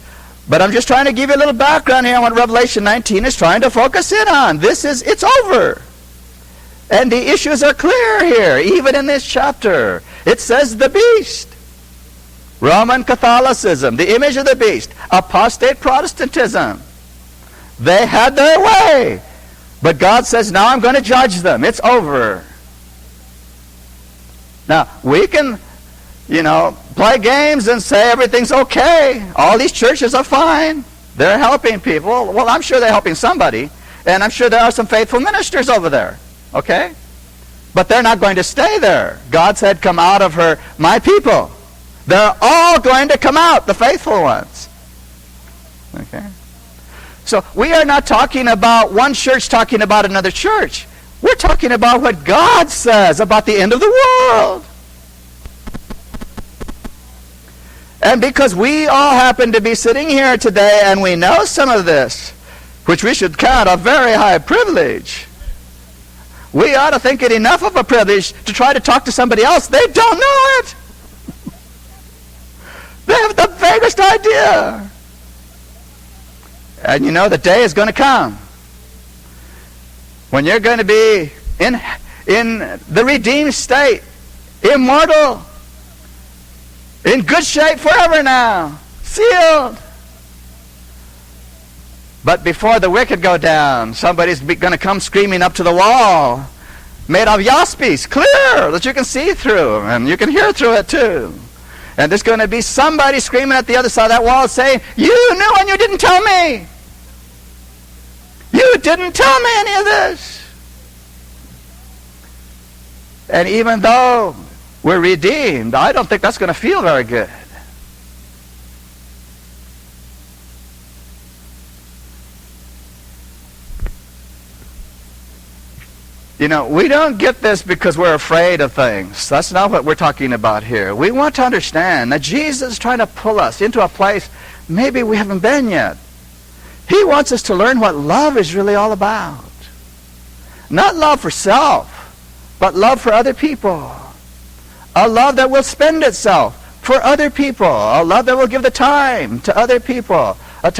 but I'm just trying to give you a little background here on what Revelation 19 is trying to focus in on. It's over. And the issues are clear here, even in this chapter. It says the beast. Roman Catholicism, the image of the beast, apostate Protestantism. They had their way. But God says, now I'm going to judge them. It's over. Now, we can, play games and say everything's okay. All these churches are fine. They're helping people. Well, I'm sure they're helping somebody. And I'm sure there are some faithful ministers over there. Okay? But they're not going to stay there. God said, come out of her, my people. They're all going to come out, the faithful ones. Okay? So we are not talking about one church talking about another church. We're talking about what God says about the end of the world. And because we all happen to be sitting here today and we know some of this, which we should count a very high privilege, we ought to think it enough of a privilege to try to talk to somebody else. They don't know it. They have the vaguest idea. And the day is going to come when you're going to be in the redeemed state, immortal, in good shape forever now, sealed. But before the wicked go down, somebody's going to come screaming up to the wall, made of jaspis, clear, that you can see through, and you can hear through it too. And there's going to be somebody screaming at the other side of that wall saying, you knew and you didn't tell me. You didn't tell me any of this. And even though we're redeemed, I don't think that's going to feel very good. We don't get this because we're afraid of things. That's not what we're talking about here. We want to understand that Jesus is trying to pull us into a place maybe we haven't been yet. He wants us to learn what love is really all about. Not love for self, but love for other people. A love that will spend itself for other people. A love that will give the time to other people. A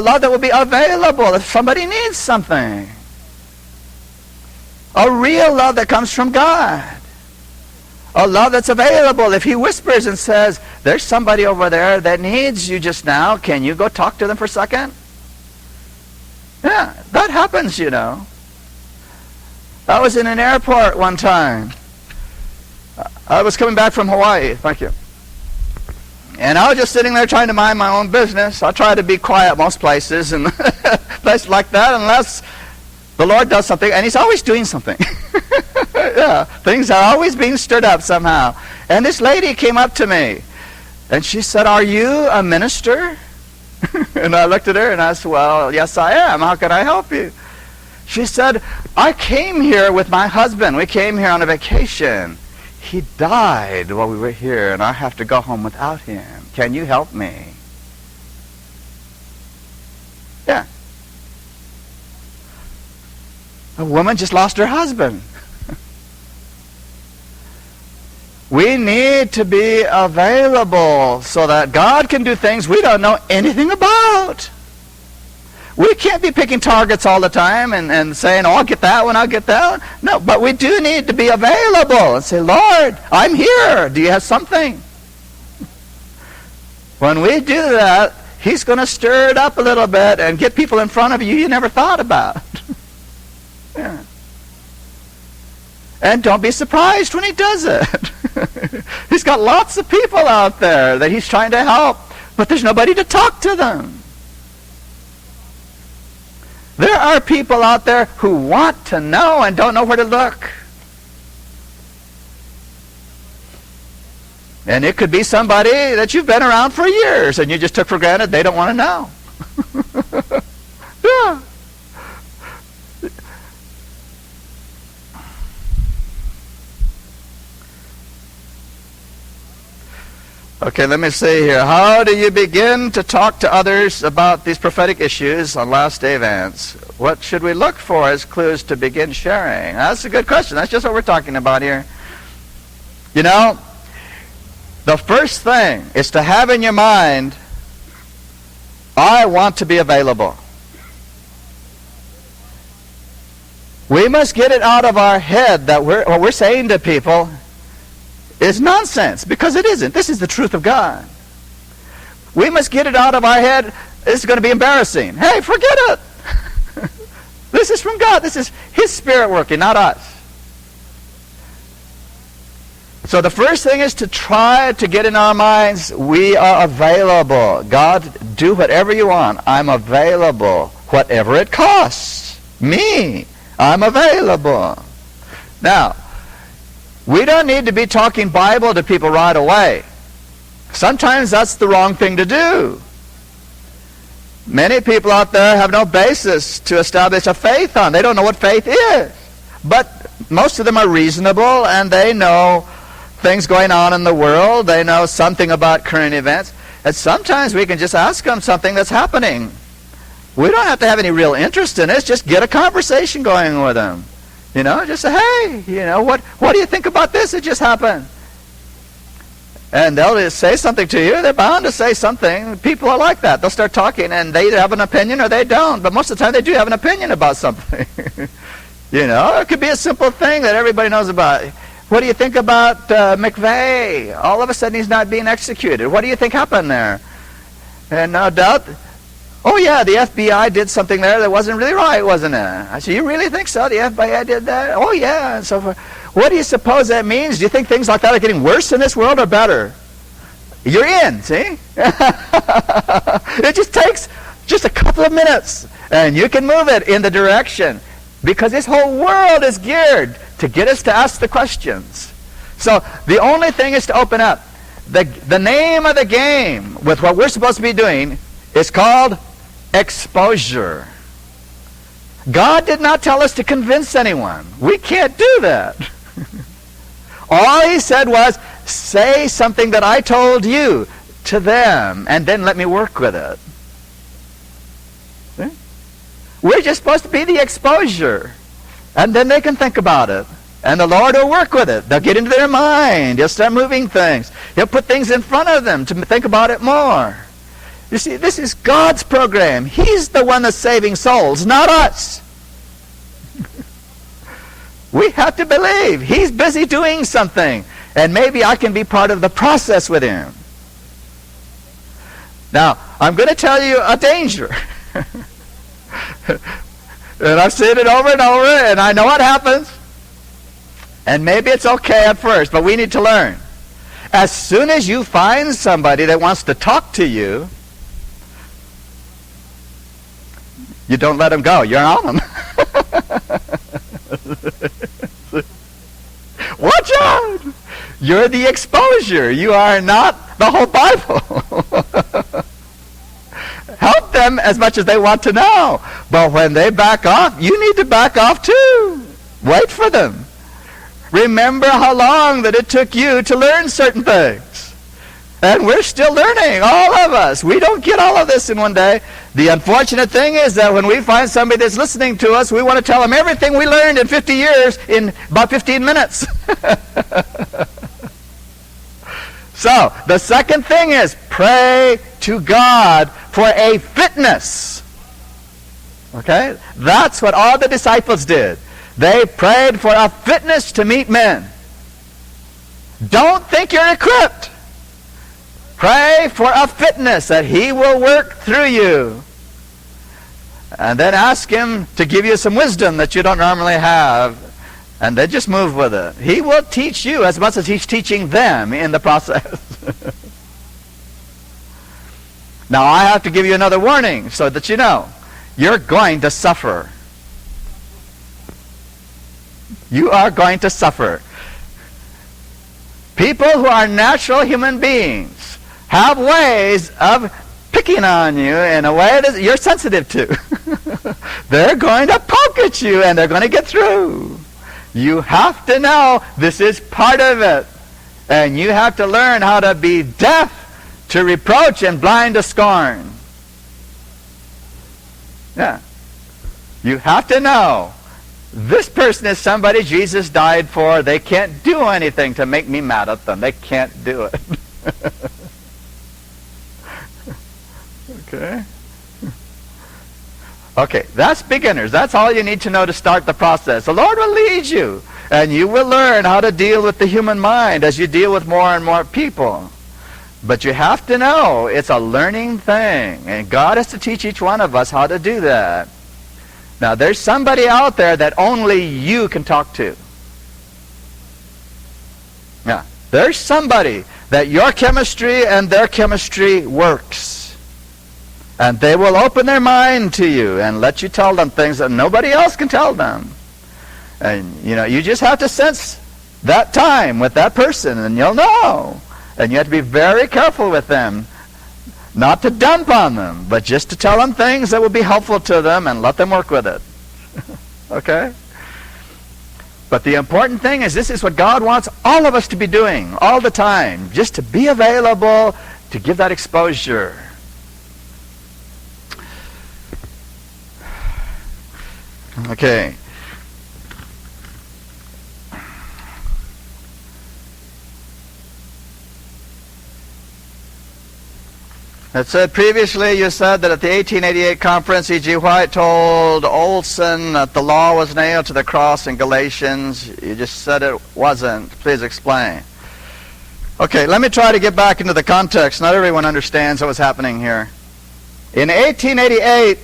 love that will be available if somebody needs something. A real love that comes from God. A love that's available if He whispers and says, there's somebody over there that needs you just now. Can you go talk to them for a second? Yeah, that happens, I was in an airport one time. I was coming back from Hawaii. Thank you. And I was just sitting there trying to mind my own business. I try to be quiet most places and places like that unless the Lord does something, and He's always doing something. Yeah, things are always being stirred up somehow. And this lady came up to me, and she said, are you a minister? And I looked at her, and I said, well, yes, I am. How can I help you? She said, I came here with my husband. We came here on a vacation. He died while we were here, and I have to go home without him. Can you help me? Yeah. A woman just lost her husband. We need to be available so that God can do things we don't know anything about. We can't be picking targets all the time and saying, oh, I'll get that one, I'll get that one. No, but we do need to be available and say, Lord, I'm here. Do you have something? When we do that, He's going to stir it up a little bit and get people in front of you never thought about. Yeah. And don't be surprised when He does it. He's got lots of people out there that He's trying to help, but there's nobody to talk to them. There are people out there who want to know and don't know where to look. And it could be somebody that you've been around for years and you just took for granted they don't want to know. Yeah. Okay, let me see here. How do you begin to talk to others about these prophetic issues on Last Day Events? What should we look for as clues to begin sharing? That's a good question. That's just what we're talking about here. The first thing is to have in your mind, I want to be available. We must get it out of our head that what we're saying to people is nonsense, because it isn't. This is the truth of God. We must get it out of our head. This is going to be embarrassing. Hey, forget it. This is from God. This is His Spirit working, not us. So the first thing is to try to get in our minds, we are available. God, do whatever you want. I'm available. Whatever it costs. Me, I'm available. Now, we don't need to be talking Bible to people right away. Sometimes that's the wrong thing to do. Many people out there have no basis to establish a faith on. They don't know what faith is. But most of them are reasonable, and they know things going on in the world. They know something about current events. And sometimes we can just ask them something that's happening. We don't have to have any real interest in it. Just get a conversation going with them. You know, just say, hey, you know, what do you think about this? It just happened. And they'll just say something to you. They're bound to say something. People are like that. They'll start talking, and they either have an opinion or they don't. But most of the time, they do have an opinion about something. You know, it could be a simple thing that everybody knows about. What do you think about McVeigh? All of a sudden, he's not being executed. What do you think happened there? And no doubt, oh yeah, the FBI did something there that wasn't really right, wasn't it? I said, you really think so? The FBI did that? Oh yeah, and so forth. What do you suppose that means? Do you think things like that are getting worse in this world or better? You're in, see? It just takes just a couple of minutes, and you can move it in the direction, because this whole world is geared to get us to ask the questions. So the only thing is to open up. The name of the game with what we're supposed to be doing is called exposure. God did not tell us to convince anyone. We can't do that. All He said was, say something that I told you to them, and then let me work with it. See? We're just supposed to be the exposure. And then they can think about it. And the Lord will work with it. They'll get into their mind. He'll start moving things. He'll put things in front of them to think about it more. You see, this is God's program. He's the one that's saving souls, not us. We have to believe He's busy doing something. And maybe I can be part of the process with Him. Now, I'm going to tell you a danger. And I've seen it over and over, and I know what happens. And maybe it's okay at first, but we need to learn. As soon as you find somebody that wants to talk to you, you don't let them go. You're on them. Watch out! You're the exposure. You are not the whole Bible. Help them as much as they want to know. But when they back off, you need to back off too. Wait for them. Remember how long that it took you to learn certain things. And we're still learning, all of us. We don't get all of this in one day. The unfortunate thing is that when we find somebody that's listening to us, we want to tell them everything we learned in 50 years in about 15 minutes. So, the second thing is pray to God for a fitness. Okay? That's what all the disciples did. They prayed for a fitness to meet men. Don't think you're equipped. Pray for a fitness that He will work through you. And then ask Him to give you some wisdom that you don't normally have. And then just move with it. He will teach you as much as He's teaching them in the process. Now I have to give you another warning so that you know. You're going to suffer. You are going to suffer. People who are natural human beings have ways of picking on you in a way that you're sensitive to. They're going to poke at you and they're going to get through. You have to know this is part of it. And you have to learn how to be deaf to reproach and blind to scorn. Yeah. You have to know this person is somebody Jesus died for. They can't do anything to make me mad at them. They can't do it. Okay? Okay, that's beginners. That's all you need to know to start the process. The Lord will lead you, and you will learn how to deal with the human mind as you deal with more and more people. But you have to know it's a learning thing, and God has to teach each one of us how to do that. Now, there's somebody out there that only you can talk to. Yeah, there's somebody that your chemistry and their chemistry works. And they will open their mind to you and let you tell them things that nobody else can tell them. And, you just have to sense that time with that person, and you'll know. And you have to be very careful with them. Not to dump on them, but just to tell them things that will be helpful to them and let them work with it. Okay? But the important thing is, this is what God wants all of us to be doing all the time. Just to be available to give that exposure. Okay. It said previously, you said that at the 1888 conference, E.G. White told Olson that the law was nailed to the cross in Galatians. You just said it wasn't. Please explain. Okay, let me try to get back into the context. Not everyone understands what was happening here. In 1888,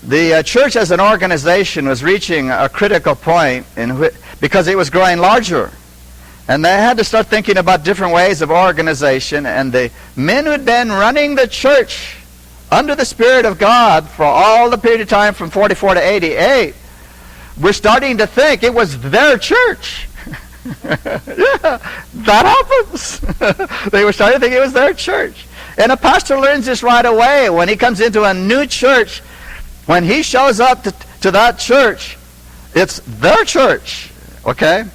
the church as an organization was reaching a critical point because it was growing larger. And they had to start thinking about different ways of organization. And the men who had been running the church under the Spirit of God for all the period of time from 44 to 88 were starting to think it was their church. Yeah, that happens. They were starting to think it was their church. And a pastor learns this right away. When he comes into a new church, when he shows up to that church, it's their church. Okay?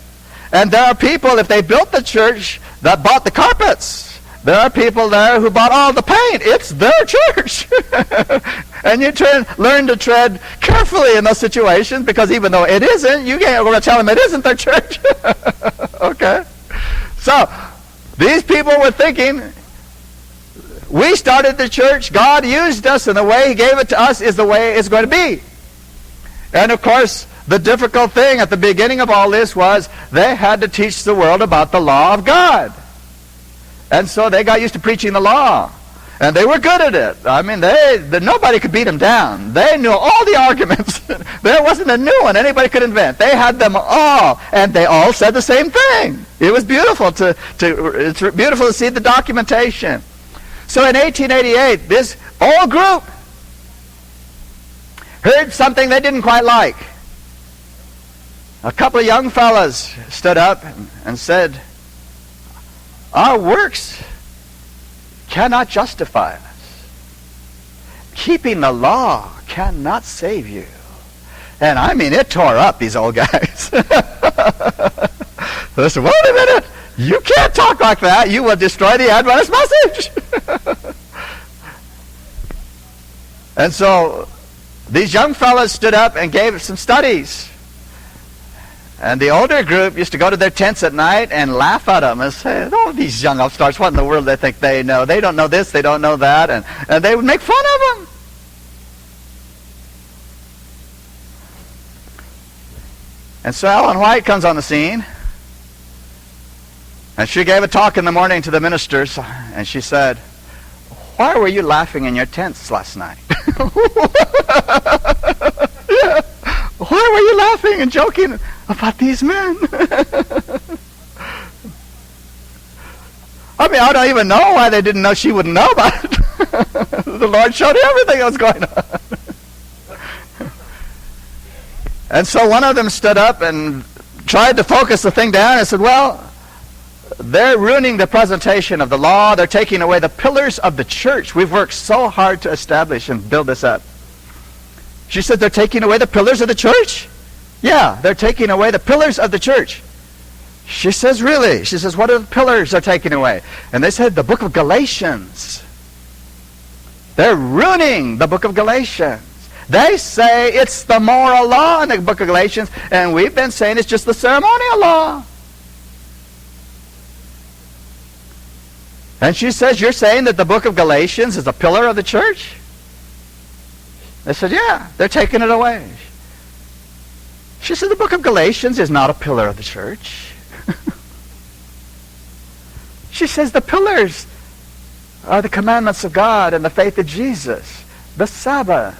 And there are people, if they built the church, that bought the carpets. There are people there who bought all the paint. It's their church. And you learn to tread carefully in those situations, because even though it isn't, you can't go to tell them it isn't their church. Okay? So, these people were thinking, we started the church, God used us, and the way He gave it to us is the way it's going to be. And of course, the difficult thing at the beginning of all this was they had to teach the world about the law of God. And so they got used to preaching the law. And they were good at it. I mean, nobody could beat them down. They knew all the arguments. There wasn't a new one anybody could invent. They had them all. And they all said the same thing. It was beautiful it's beautiful to see the documentation. So in 1888, this whole group heard something they didn't quite like. A couple of young fellas stood up and said, our works cannot justify us. Keeping the law cannot save you. And I mean, it tore up these old guys. They said, wait a minute, you can't talk like that. You will destroy the Adventist message. And so these young fellas stood up and gave some studies. And the older group used to go to their tents at night and laugh at them and say, oh, these young upstarts, what in the world do they think they know? They don't know this, they don't know that. And they would make fun of them. And so Ellen White comes on the scene. And she gave a talk in the morning to the ministers. And she said, why were you laughing in your tents last night? Yeah. Why were you laughing and joking about these men? I mean, I don't even know why they didn't know she wouldn't know about it. The Lord showed her everything that was going on. And so one of them stood up and tried to focus the thing down and said, well, they're ruining the presentation of the law. They're taking away the pillars of the church. We've worked so hard to establish and build this up. She said, they're taking away the pillars of the church? Yeah, they're taking away the pillars of the church. She says, really? She says, what are the pillars they're taking away? And they said, the book of Galatians. They're ruining the book of Galatians. They say it's the moral law in the book of Galatians, and we've been saying it's just the ceremonial law. And she says, you're saying that the book of Galatians is a pillar of the church? They said, yeah, they're taking it away. She said, the book of Galatians is not a pillar of the church. She says the pillars are the commandments of God and the faith of Jesus, the Sabbath,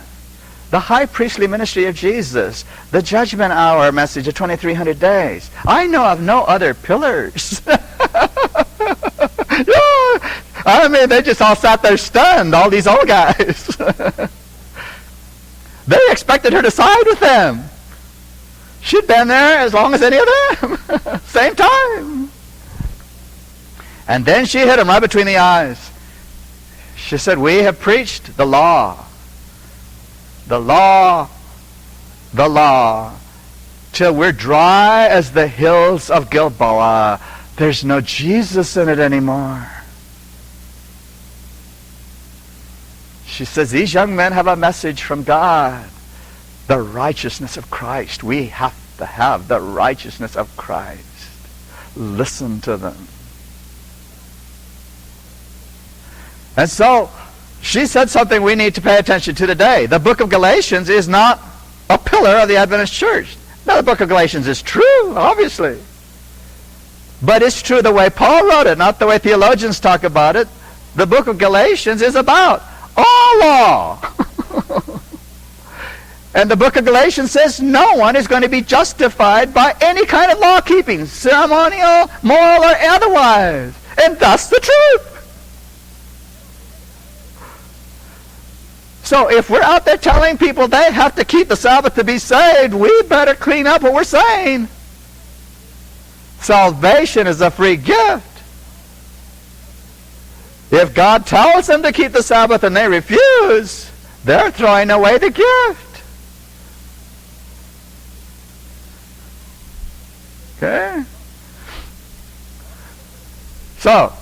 the high priestly ministry of Jesus, the judgment hour message of 2,300 days. I know of no other pillars. I mean, they just all sat there stunned, all these old guys. They expected her to side with them. She'd been there as long as any of them. Same time. And then she hit him right between the eyes. She said, we have preached the law. The law. The law. Till we're dry as the hills of Gilboa. There's no Jesus in it anymore. She says, these young men have a message from God. The righteousness of Christ. We have to have the righteousness of Christ. Listen to them. And so, she said something we need to pay attention to today. The book of Galatians is not a pillar of the Adventist church. Now, the book of Galatians is true, obviously. But it's true the way Paul wrote it, not the way theologians talk about it. The book of Galatians is about all law. And the book of Galatians says no one is going to be justified by any kind of law keeping, ceremonial, moral, or otherwise. And that's the truth. So if we're out there telling people they have to keep the Sabbath to be saved, we better clean up what we're saying. Salvation is a free gift. If God tells them to keep the Sabbath and they refuse, they're throwing away the gift. Okay? So,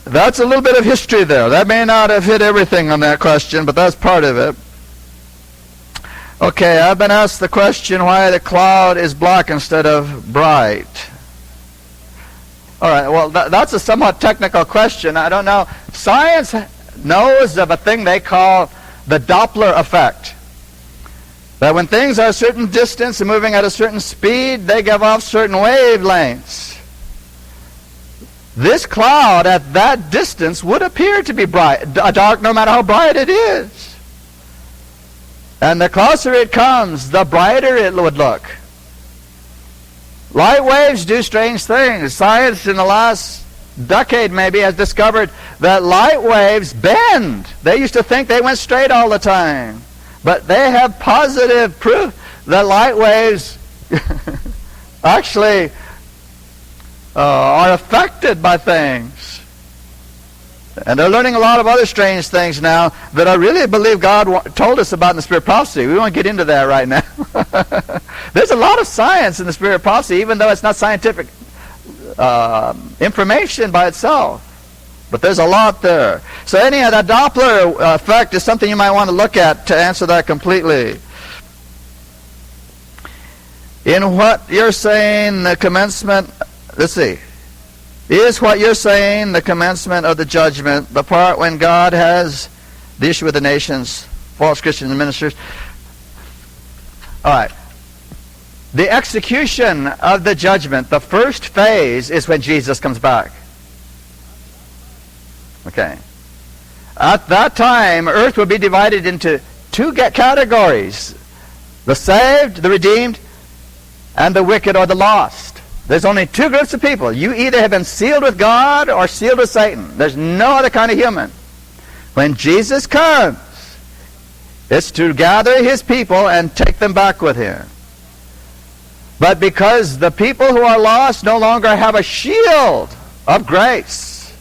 that's a little bit of history there. That may not have hit everything on that question, but that's part of it. Okay, I've been asked the question why the cloud is black instead of bright. All right, well, that's a somewhat technical question. I don't know. Science knows of a thing they call the Doppler effect. That when things are a certain distance and moving at a certain speed, they give off certain wavelengths. This cloud at that distance would appear to be bright, dark no matter how bright it is. And the closer it comes, the brighter it would look. Light waves do strange things. Science in the last decade maybe has discovered that light waves bend. They used to think they went straight all the time. But they have positive proof that light waves actually are affected by things. And they're learning a lot of other strange things now that I really believe God told us about in the Spirit of Prophecy. We won't get into that right now. There's a lot of science in the Spirit of Prophecy, even though it's not scientific information by itself. But there's a lot there. So anyhow, that Doppler effect is something you might want to look at to answer that completely. In what you're saying, the commencement, let's see. Is what you're saying the commencement of the judgment, the part when God has the issue with the nations, false Christians and ministers? All right. The execution of the judgment, the first phase, is when Jesus comes back. Okay. At that time, earth will be divided into two categories. The saved, the redeemed, and the wicked or the lost. There's only two groups of people. You either have been sealed with God or sealed with Satan. There's no other kind of human. When Jesus comes, it's to gather his people and take them back with him. But because the people who are lost no longer have a shield of grace,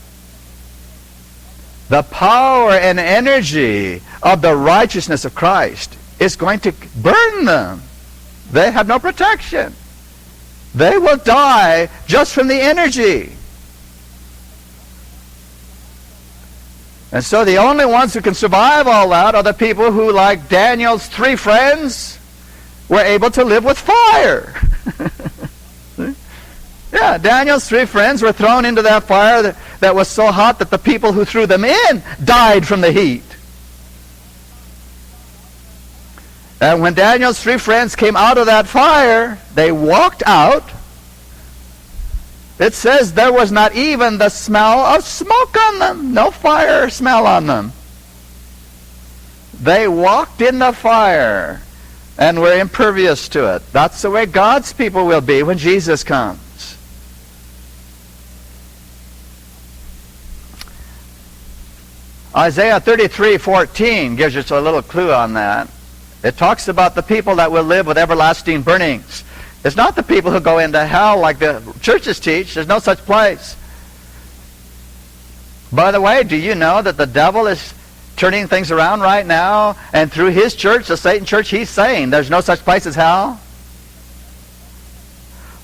the power and energy of the righteousness of Christ is going to burn them. They have no protection. They will die just from the energy. And so the only ones who can survive all that are the people who, like Daniel's 3 friends, were able to live with fire. Yeah, Daniel's 3 friends were thrown into that fire that was so hot that the people who threw them in died from the heat. And when Daniel's 3 friends came out of that fire, they walked out It says there was not even the smell of smoke on them. No fire smell on them. They walked in the fire and were impervious to it. That's the way God's people will be when Jesus comes. Isaiah 33:14 gives us a little clue on that. It talks about the people that will live with everlasting burnings. It's not the people who go into hell like the churches teach. There's no such place. By the way, do you know that the devil is turning things around right now, and through his church, the Satan church, he's saying there's no such place as hell?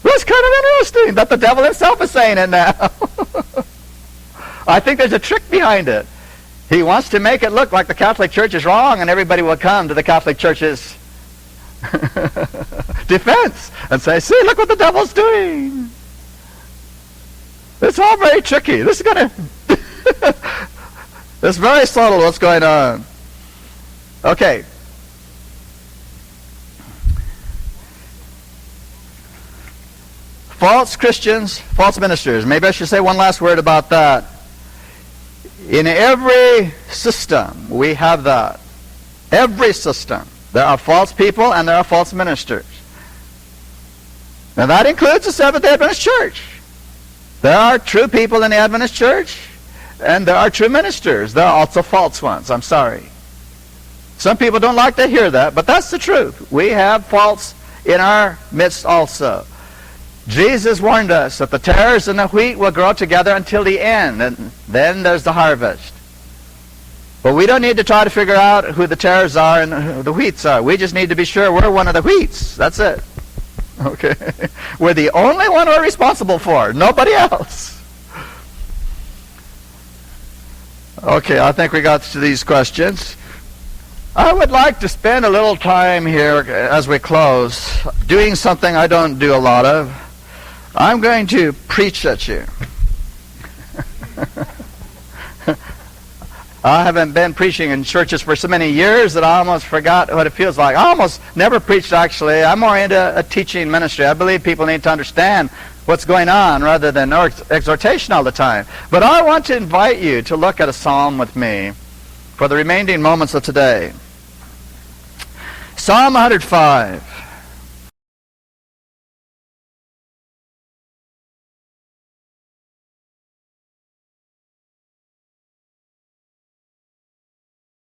That's kind of interesting that the devil himself is saying it now. I think there's a trick behind it. He wants to make it look like the Catholic Church is wrong, and everybody will come to the Catholic Church's defense and say, see, look what the devil's doing. It's all very tricky. This is going to... It's very subtle what's going on. Okay. False Christians, false ministers. Maybe I should say one last word about that. In every system, we have that. Every system. There are false people and there are false ministers. Now that includes the Seventh-day Adventist Church. There are true people in the Adventist Church, and there are true ministers. There are also false ones. I'm sorry. Some people don't like to hear that, but that's the truth. We have false in our midst also. Jesus warned us that the tares and the wheat will grow together until the end, and then there's the harvest. But we don't need to try to figure out who the tares are and who the wheats are. We just need to be sure we're one of the wheats. That's it. Okay? We're the only one we're responsible for. Nobody else. Okay, I think we got to these questions. I would like to spend a little time here as we close doing something I don't do a lot of. I'm going to preach at you. I haven't been preaching in churches for so many years that I almost forgot what it feels like. I almost never preached, actually. I'm more into a teaching ministry. I believe people need to understand what's going on rather than exhortation all the time. But I want to invite you to look at a psalm with me for the remaining moments of today. Psalm 105.